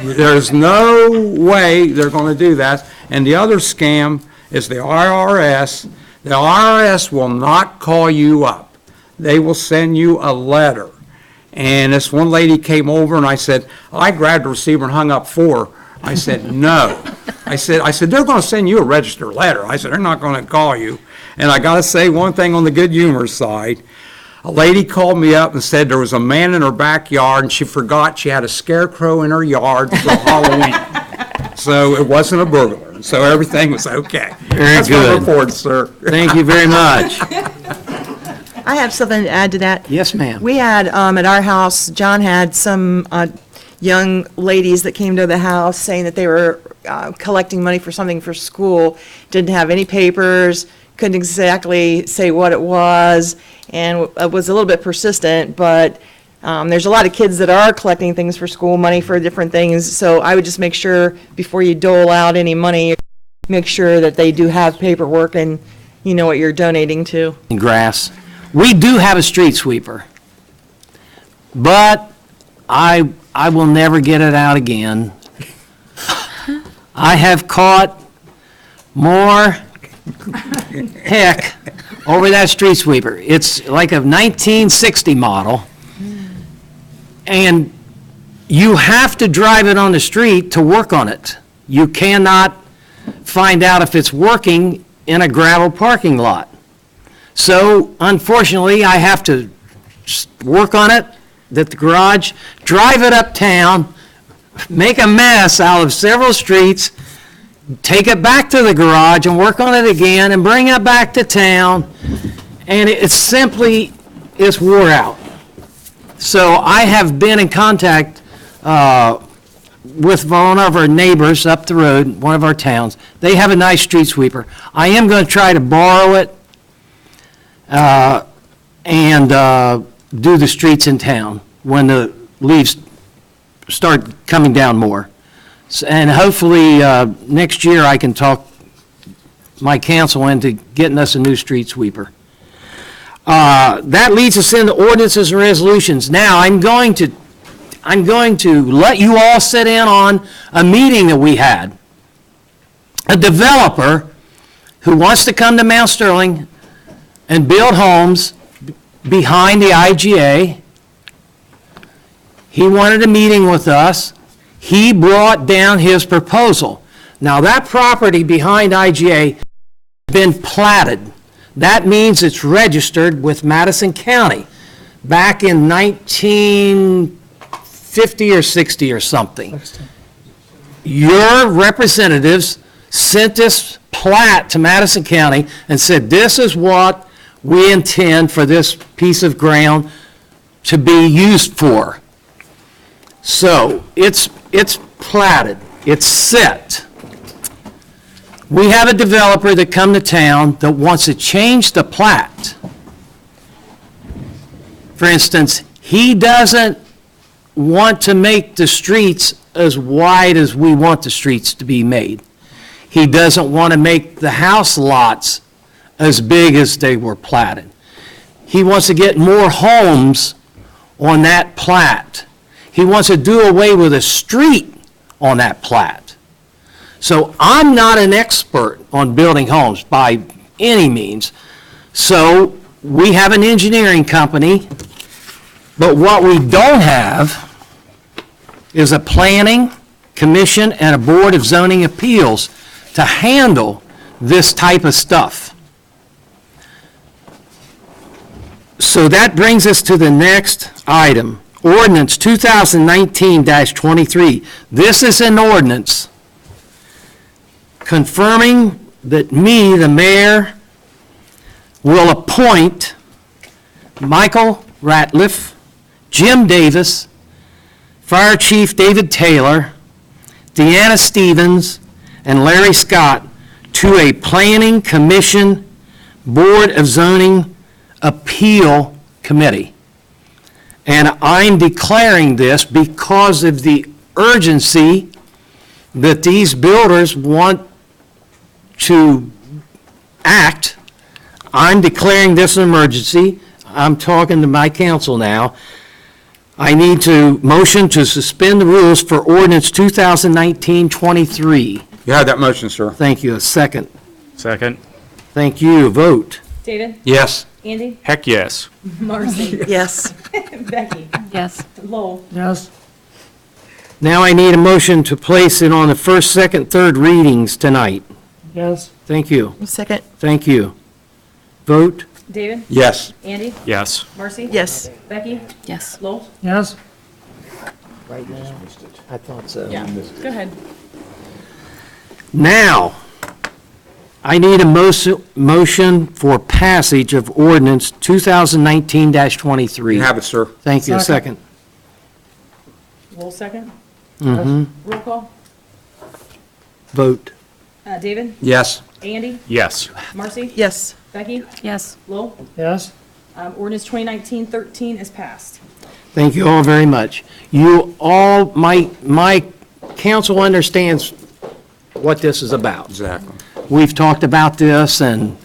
There's no way they're going to do that. And the other scam is the IRS. The IRS will not call you up. They will send you a letter. And this one lady came over and I said, I grabbed the receiver and hung up for her. I said, no. I said, they're going to send you a registered letter. I said, they're not going to call you. And I got to say one thing on the good humor side. A lady called me up and said there was a man in her backyard and she forgot she had a scarecrow in her yard for Halloween. So it wasn't a burglar. So everything was okay. Very That's good. my report, sir. Thank you very much. I have something to add to that. Yes, ma'am. We had, at our house, John had some young ladies that came to the house saying that they were collecting money for something for school, didn't have any papers, couldn't exactly say what it was, and it was a little bit persistent, but there's a lot of kids that are collecting things for school, money for different things, so I would just make sure, before you dole out any money, make sure that they do have paperwork and you know what you're donating to. Grass. We do have a street sweeper, but I will never get it out again. I have caught more heck over that street sweeper. It's like a 1960 model, and you have to drive it on the street to work on it. You cannot find out if it's working in a gravel parking lot. So unfortunately, I have to work on it at the garage, drive it uptown, make a mess out of several streets, take it back to the garage and work on it again and bring it back to town. And it's wore out. So I have been in contact with one of our neighbors up the road, one of our towns. They have a nice street sweeper. I am going to try to borrow it and do the streets in town when the leaves start coming down more. And hopefully, next year I can talk my council into getting us a new street sweeper. That leads us into ordinances and resolutions. Now, I'm going to let you all sit in on a meeting that we had. A developer who wants to come to Mount Sterling and build homes behind the IGA. He wanted a meeting with us. He brought down his proposal. Now, that property behind IGA has been platted. That means it's registered with Madison County back in 1950 or 60 or something. Your representatives sent this plat to Madison County and said, this is what we intend for this piece of ground to be used for. So it's platted, it's set. we have a developer that come to town that wants to change the plat. For instance, he doesn't want to make the streets as wide as we want the streets to be made. He doesn't want to make the house lots as big as they were platted. He wants to get more homes on that plat. He wants to do away with a street on that plat. So I'm not an expert on building homes by any means. So we have an engineering company, but what we don't have is a planning commission and a board of zoning appeals to handle this type of stuff. So that brings us to the next item, ordinance 2019-23. This is an ordinance confirming that me, the mayor, will appoint Michael Ratliff, Jim Davis, Fire Chief David Taylor, Deanna Stevens, and Larry Scott to a Planning Commission Board of Zoning Appeal Committee. And I'm declaring this because of the urgency that these builders want to act. I'm declaring this an emergency. I'm talking to my council now. I need to motion to suspend the rules for ordinance 2019-23. You have that motion, sir. Thank you. A second. Second. Thank you. Vote. David? Yes. Andy? Heck yes. Marcy? Yes. Becky? Yes. Lowell? Yes, Now I need a motion to place it on the first, second, third readings tonight. yes, Thank you. Second. Thank you. Vote. David? Yes. Andy? Yes. Marcy? Yes. Becky? Yes. Lowell? yes, Right now? I thought so. Yeah, go ahead. Now, I need a motion for passage of ordinance 2019-23. You have it, sir. Thank you. A second. Lowell second. Mm-hmm. Roll call. Vote. David? Yes. Andy? Yes. Marcy? Yes. Becky? Yes. Lowell? yes. Ordinance 2019-13 is passed. Thank you all very much. You all, my council understands what this is about. Exactly. We've talked about this, and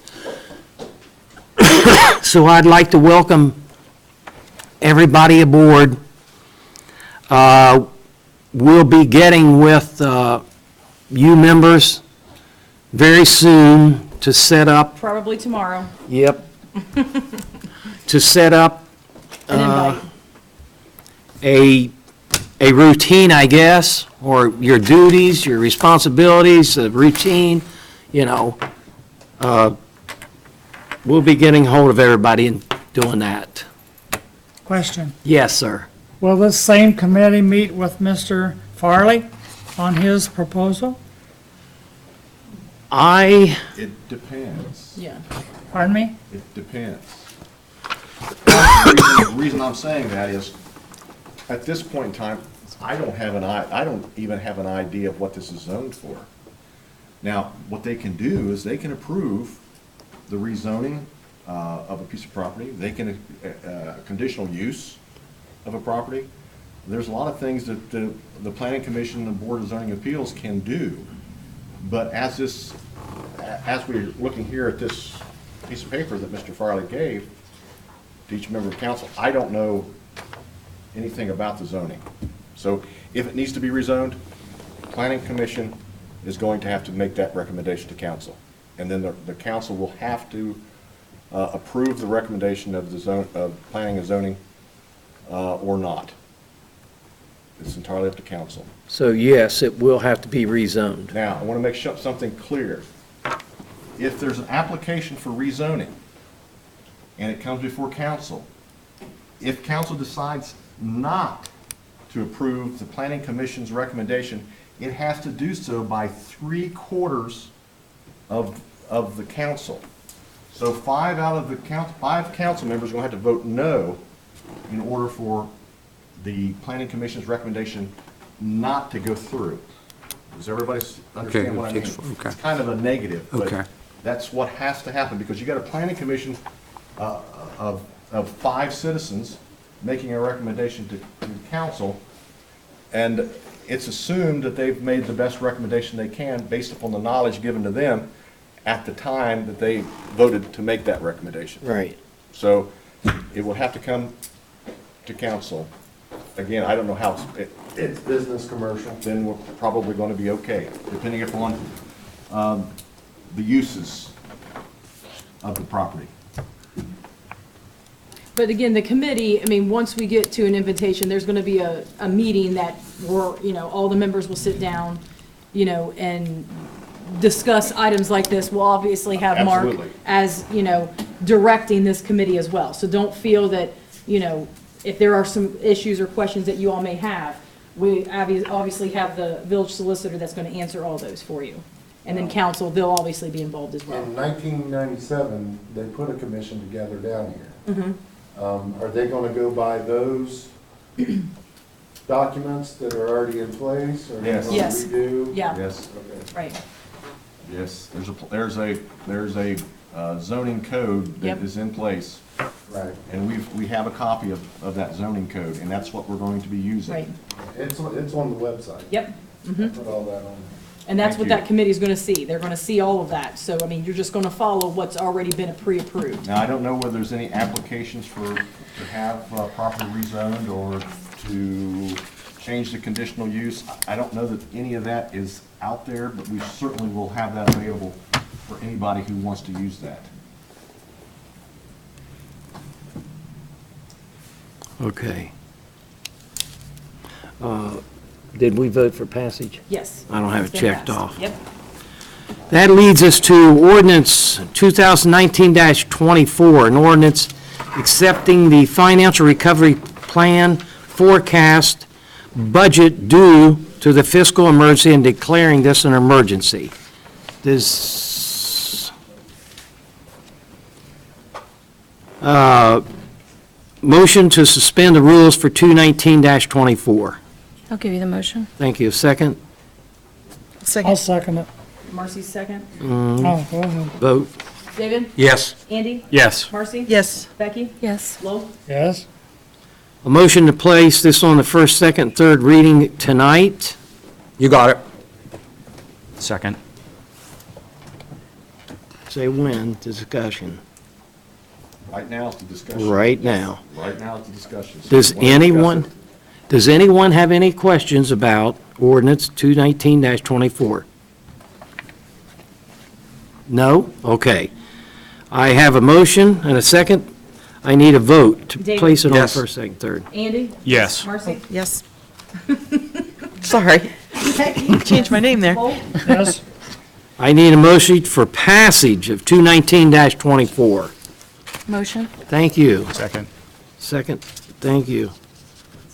so I'd like to welcome everybody aboard. We'll be getting with you members very soon to set up, Probably tomorrow. yep, to set up An invite. a routine, I guess, or your duties, your responsibilities, a routine, you know. We'll be getting hold of everybody and doing that. Question, Yes, sir. will this same committee meet with Mr. Farley on his proposal? It depends. Yeah. Pardon me? It depends. The reason I'm saying that is, at this point in time, I don't even have an idea of what this is zoned for. Now, what they can do is they can approve the rezoning of a piece of property. They can, conditional use of a property. There's a lot of things that the Planning Commission and the Board of Zoning Appeals can do. But as we're looking here at this piece of paper that Mr. Farley gave to each member of council, I don't know anything about the zoning. So if it needs to be rezoned, Planning Commission is going to have to make that recommendation to council. And then the council will have to approve the recommendation of the zone, of planning and zoning, or not. It's entirely up to council. So yes, it will have to be rezoned. Now, I want to make something clear. If there's an application for rezoning and it comes before council, if council decides not to approve the Planning Commission's recommendation, it has to do so by 3/4 of the council. So 5 council members are going to have to vote no in order for the Planning Commission's recommendation not to go through. Does everybody understand what I mean? Okay. It's kind of a negative, Okay. but that's what has to happen, because you got a planning commission of 5 citizens making a recommendation to council, and it's assumed that they've made the best recommendation they can based upon the knowledge given to them at the time that they voted to make that recommendation. Right. So it will have to come to council. Again, I don't know how, It's business commercial. then we're probably going to be okay, depending upon the uses of the property. But again, the committee, I mean, once we get to an invitation, there's gonna be a meeting that we're, you know, all the members will sit down, you know, and discuss items like this. We'll obviously have Mark Absolutely. as, you know, directing this committee as well. So don't feel that, you know, if there are some issues or questions that you all may have, we obviously have the village solicitor that's gonna answer all those for you. And then council, they'll obviously be involved as well. In 1997, they put a commission together down here. Are they gonna go by those documents that are already in place? Or are they Yes. gonna Yes. redo? Yeah, Yes, Okay. right. yes, there's a zoning code that Yep. is in place, Right. and we have a copy of that zoning code, and that's what we're going to be using. Right, It's on the website. yep. I put all that on. And that's Thank what you. that committee's gonna see. They're gonna see all of that. So, I mean, you're just gonna follow what's already been pre-approved. Now, I don't know whether there's any applications to have property rezoned or to change the conditional use. I don't know that any of that is out there, but we certainly will have that available for anybody who wants to use that. Okay. Did we vote for passage? Yes. I don't have it It's been checked passed. off. Yep. That leads us to ordinance 2019-24, an ordinance accepting the financial recovery plan forecast budget due to the fiscal emergency and declaring this an emergency. This, motion to suspend the rules for 219-24. I'll give you the motion. Thank you. Second, I'll second it. Marcy's second. Oh, go ahead. vote. David? Yes. Andy? Yes. Marcy? Yes. Becky? Yes. Lowell? Yes? A motion to place this on the first, second, third reading tonight. You got it. Second. Say when, discussion. Right now, it's the discussion. Right now. Right now, it's the discussion. So Does we wanna discuss anyone have any questions about ordinance 219-24? No? Okay. I have a motion and a second. I need a vote to David? place it on Yes. first, second, third. Andy? Yes. Marcy? Yes. Sorry, Becky? changed my name there. Lowell? Yes? I need a motion for passage of 219-24. Motion? Thank you. Second. Second, thank you.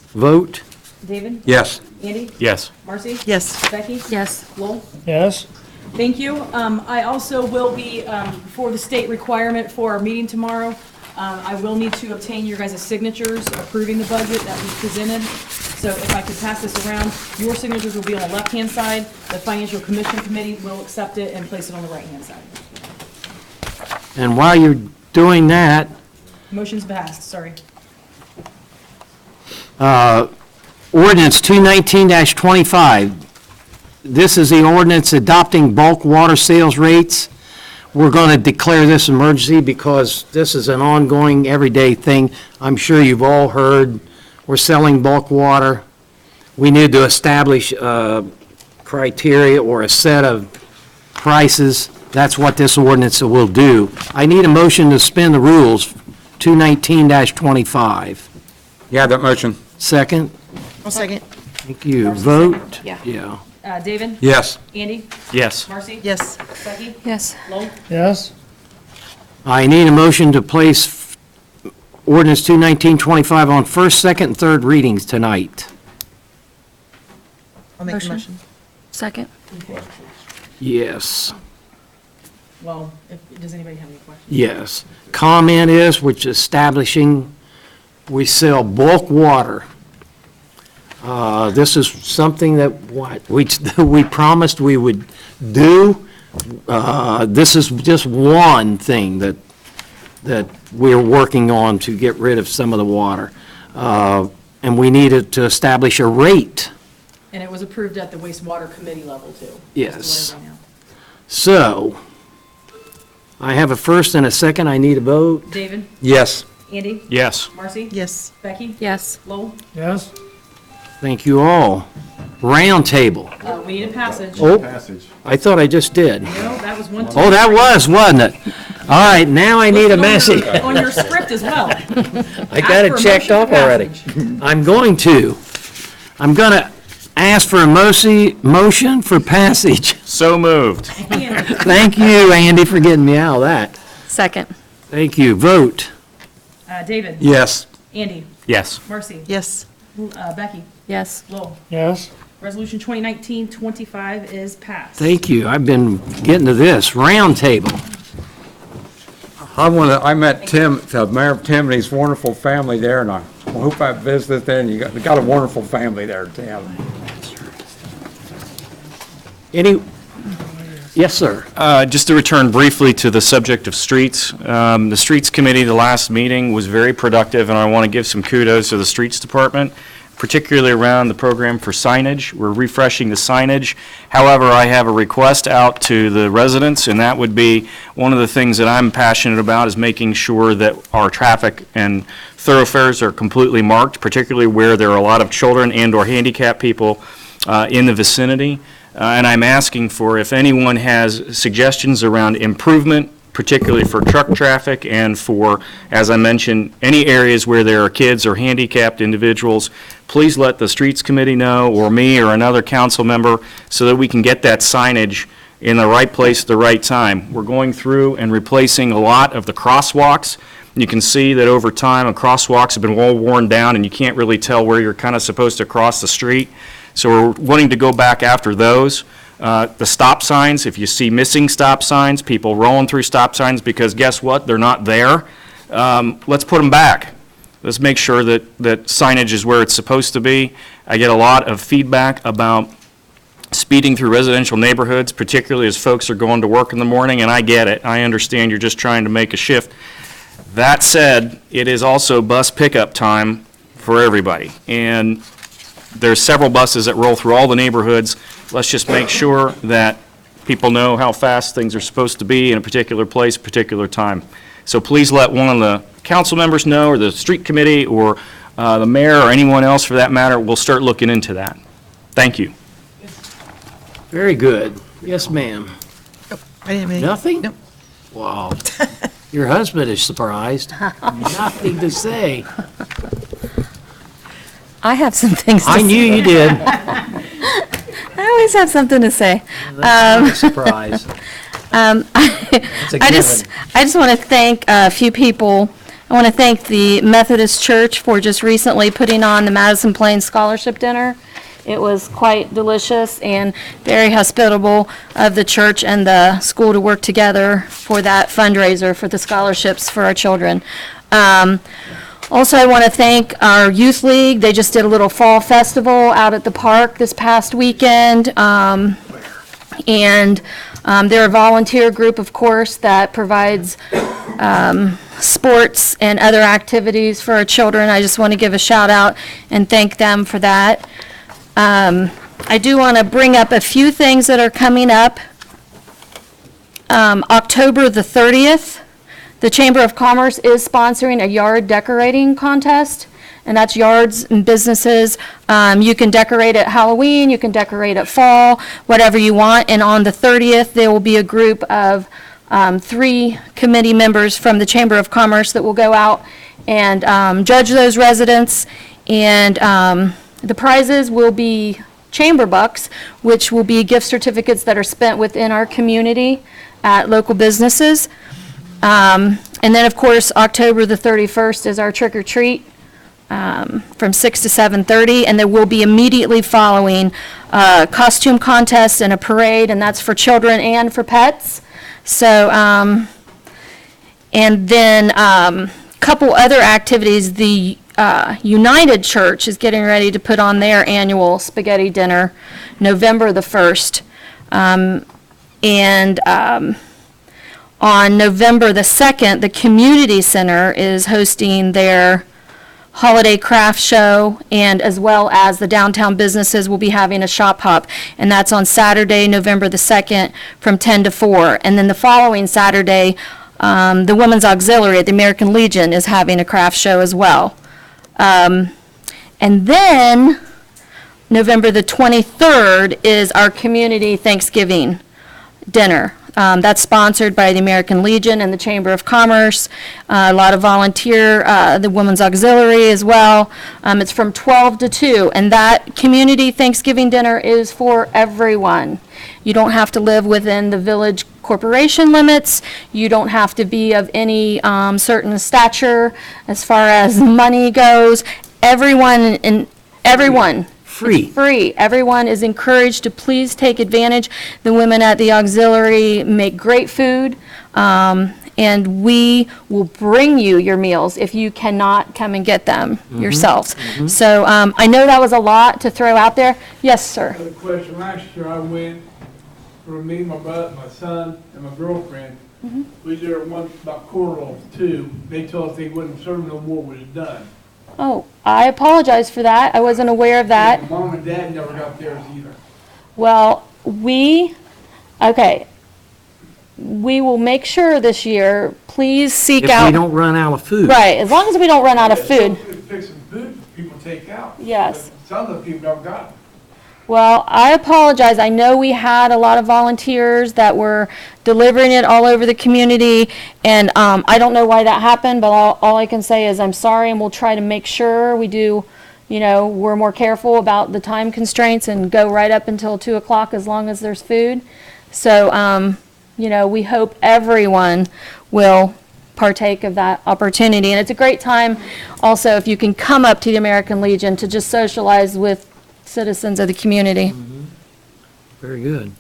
Vote? David? Yes. Andy? Yes. Marcy? Yes. Becky? Yes. Lowell? Yes? Thank you. I also will be, for the state requirement for our meeting tomorrow, I will need to obtain your guys' signatures approving the budget that was presented. So if I could pass this around, your signatures will be on the left-hand side. The Financial Commission Committee will accept it and place it on the right-hand side. And while you're doing that, Motion's passed, sorry. ordinance 219-25. This is the ordinance adopting bulk water sales rates. We're going to declare this emergency because this is an ongoing, everyday thing. I'm sure you've all heard, we're selling bulk water. We need to establish criteria or a set of prices. That's what this ordinance will do. I need a motion to suspend the rules, 219-25. Yeah, that motion. Second? I'll second. Thank you. Marcy, Vote? Yeah. Yeah. David? Yes. Andy? Yes. Marcy? Yes. Becky? Yes. Lowell? Yes? I need a motion to place ordinance 219-25 on first, second, and third readings tonight. I'll make the Motion. motion. Second? Yes, Well, does anybody have any questions? yes. Comment is, which establishing, we sell bulk water. This is something that we promised we would do. This is just one thing that we're working on to get rid of some of the water. And we needed to establish a rate. And it was approved at the wastewater committee level too. Yes. Just to let everybody know. So, I have a first and a second. I need a vote. David, Yes. Andy, Yes. Marcy, Yes. Becky, Yes. Lowell. Yes? Thank you all. Round table. We need a passage. Oh, Passage. I thought I just did. No, that was 1, 2. Oh, that was, wasn't it? All right, now I need a message. On your script as well. I got it Ask for a checked motion off for already. passage. I'm gonna ask for a motion for passage. So moved. Andy, Thank you, Andy, for getting me out of that. Second. Thank you. Vote. David, Yes. Andy, Yes. Marcy, Yes. Becky, Yes. Lowell. Yes? Resolution 2019-25 is passed. Thank you. I've been getting to this. Round table. I met Tim, Mayor of Tim and his wonderful family there, and I hope I visited there, and you got a wonderful family there, Tim. Yes, sir. Just to return briefly to the subject of streets, the Streets Committee, the last meeting was very productive, and I want to give some kudos to the Streets Department, particularly around the program for signage. We're refreshing the signage. However, I have a request out to the residents, and that would be one of the things that I'm passionate about is making sure that our traffic and thoroughfares are completely marked, particularly where there are a lot of children and/or handicapped people in the vicinity. And I'm asking for if anyone has suggestions around improvement, particularly for truck traffic and for, as I mentioned, any areas where there are kids or handicapped individuals, please let the Streets Committee know, or me or another council member, so that we can get that signage in the right place at the right time. We're going through and replacing a lot of the crosswalks. You can see that over time, the crosswalks have been well worn down, and you can't really tell where you're kind of supposed to cross the street. So we're wanting to go back after those. The stop signs, if you see missing stop signs, people rolling through stop signs because guess what? They're not there. Let's put them back. Let's make sure that signage is where it's supposed to be. I get a lot of feedback about speeding through residential neighborhoods, particularly as folks are going to work in the morning, and I get it. I understand you're just trying to make a shift. That said, it is also bus pickup time for everybody. And there's several buses that roll through all the neighborhoods. Let's just make sure that people know how fast things are supposed to be in a particular place, particular time. So please let one of the council members know, or the street committee, or the mayor, or anyone else for that matter. We'll start looking into that. Thank you. Very good. Yes, ma'am. I didn't have any. Nothing? Nope. Wow. Your husband is surprised. Nothing to say. I have some things to I say. knew you did. I always have something to say. That's not a surprise. It's a I just given. want to thank a few people. I want to thank the Methodist Church for just recently putting on the Madison Plains Scholarship Dinner. It was quite delicious and very hospitable of the church and the school to work together for that fundraiser for the scholarships for our children. Also, I want to thank our youth league. They just did a little fall festival out at the park this past weekend. And they're a volunteer group, of course, that provides sports and other activities for our children. I just want to give a shout out and thank them for that. I do want to bring up a few things that are coming up. October the 30th, the Chamber of Commerce is sponsoring a yard decorating contest, and that's yards and businesses. You can decorate at Halloween, you can decorate at fall, whatever you want. And on the 30th, there will be a group of 3 committee members from the Chamber of Commerce that will go out and judge those residents. And the prizes will be chamber bucks, which will be gift certificates that are spent within our community at local businesses. And then, of course, October the 31st is our trick or treat from 6 to 7:30, and there will be immediately following a costume contest and a parade, and that's for children and for pets. So, and then couple other activities. The United Church is getting ready to put on their annual spaghetti dinner, November the 1st. On November the 2nd, the Community Center is hosting their holiday craft show, and as well as the downtown businesses will be having a shop hop. And that's on Saturday, November the 2nd, from 10 to 4. And then the following Saturday, the Women's Auxiliary at the American Legion is having a craft show as well. And then, November the 23rd is our community Thanksgiving dinner. That's sponsored by the American Legion and the Chamber of Commerce, a lot of volunteer, the Women's Auxiliary as well. It's from 12 to 2, and that community Thanksgiving dinner is for everyone. You don't have to live within the village corporation limits. You don't have to be of any certain stature as far as money goes. Everyone. Free. Everyone is encouraged to please take advantage. The women at the auxiliary make great food, and we will bring you your meals if you cannot come and get them yourselves. So I know that was a lot to throw out there. Yes, sir. The question, last year I went for me, my brother, my son, and my girlfriend. We was there once about 2:45. They told us they wouldn't serve no more, was done. Oh, I apologize for that. I wasn't aware of that. My mom and dad never got theirs either. Well, we will make sure this year, please seek out. If we don't run out of food. Right, as long as we don't run out of food. Fix some food for people to take out. Yes. But some of the people never got it. Well, I apologize. I know we had a lot of volunteers that were delivering it all over the community, and I don't know why that happened, but all I can say is I'm sorry, and we'll try to make sure we do, we're more careful about the time constraints and go right up until 2 o'clock as long as there's food. So, we hope everyone will partake of that opportunity. And it's a great time also if you can come up to the American Legion to just socialize with citizens of the community. Very good.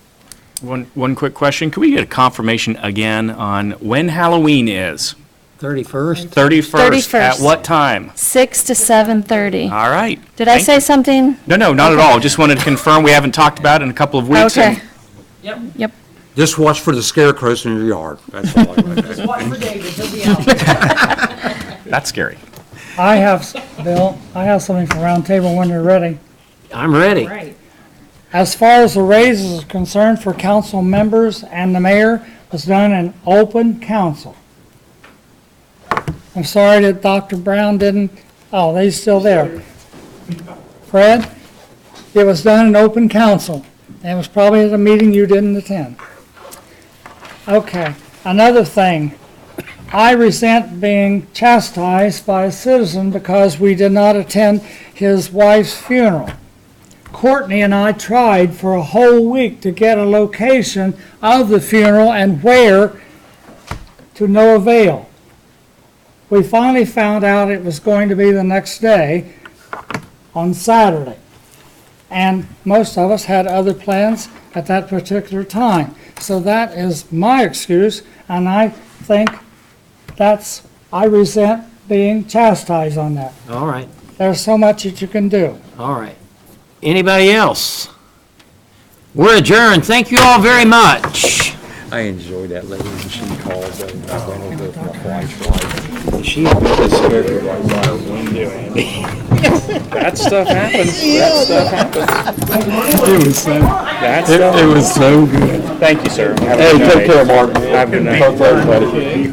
One quick question. Could we get a confirmation again on when Halloween is? 31st? 31st. At what time? 6 to 7:30. All right. Did I say something? No, not at all. Just wanted to confirm. We haven't talked about it in a couple of weeks. Okay. Yep. Just watch for the scarecrows in your yard. That's all I want to say. Just watch for David, he'll be out. That's scary. Bill, I have something for roundtable when you're ready. I'm ready. Right. As far as the raises are concerned for council members and the mayor, was done in open council. I'm sorry that Dr. Brown didn't, he's still there. Fred, it was done in open council. It was probably at a meeting you didn't attend. Okay, another thing. I resent being chastised by a citizen because we did not attend his wife's funeral. Courtney and I tried for a whole week to get a location of the funeral and where, to no avail. We finally found out it was going to be the next day, on Saturday. And most of us had other plans at that particular time. So that is my excuse, and I think I resent being chastised on that. All right. There's so much that you can do. All right. Anybody else? We're adjourned. Thank you all very much. I enjoy that lady when she calls. I went over with my flashlight. She Just scared me right by her window, Andy. That stuff happens. That stuff happens. It was so, That stuff. it was so good. Thank you, sir. Have a Hey, good take night. care, Mark. Have a good night. Talk to everybody.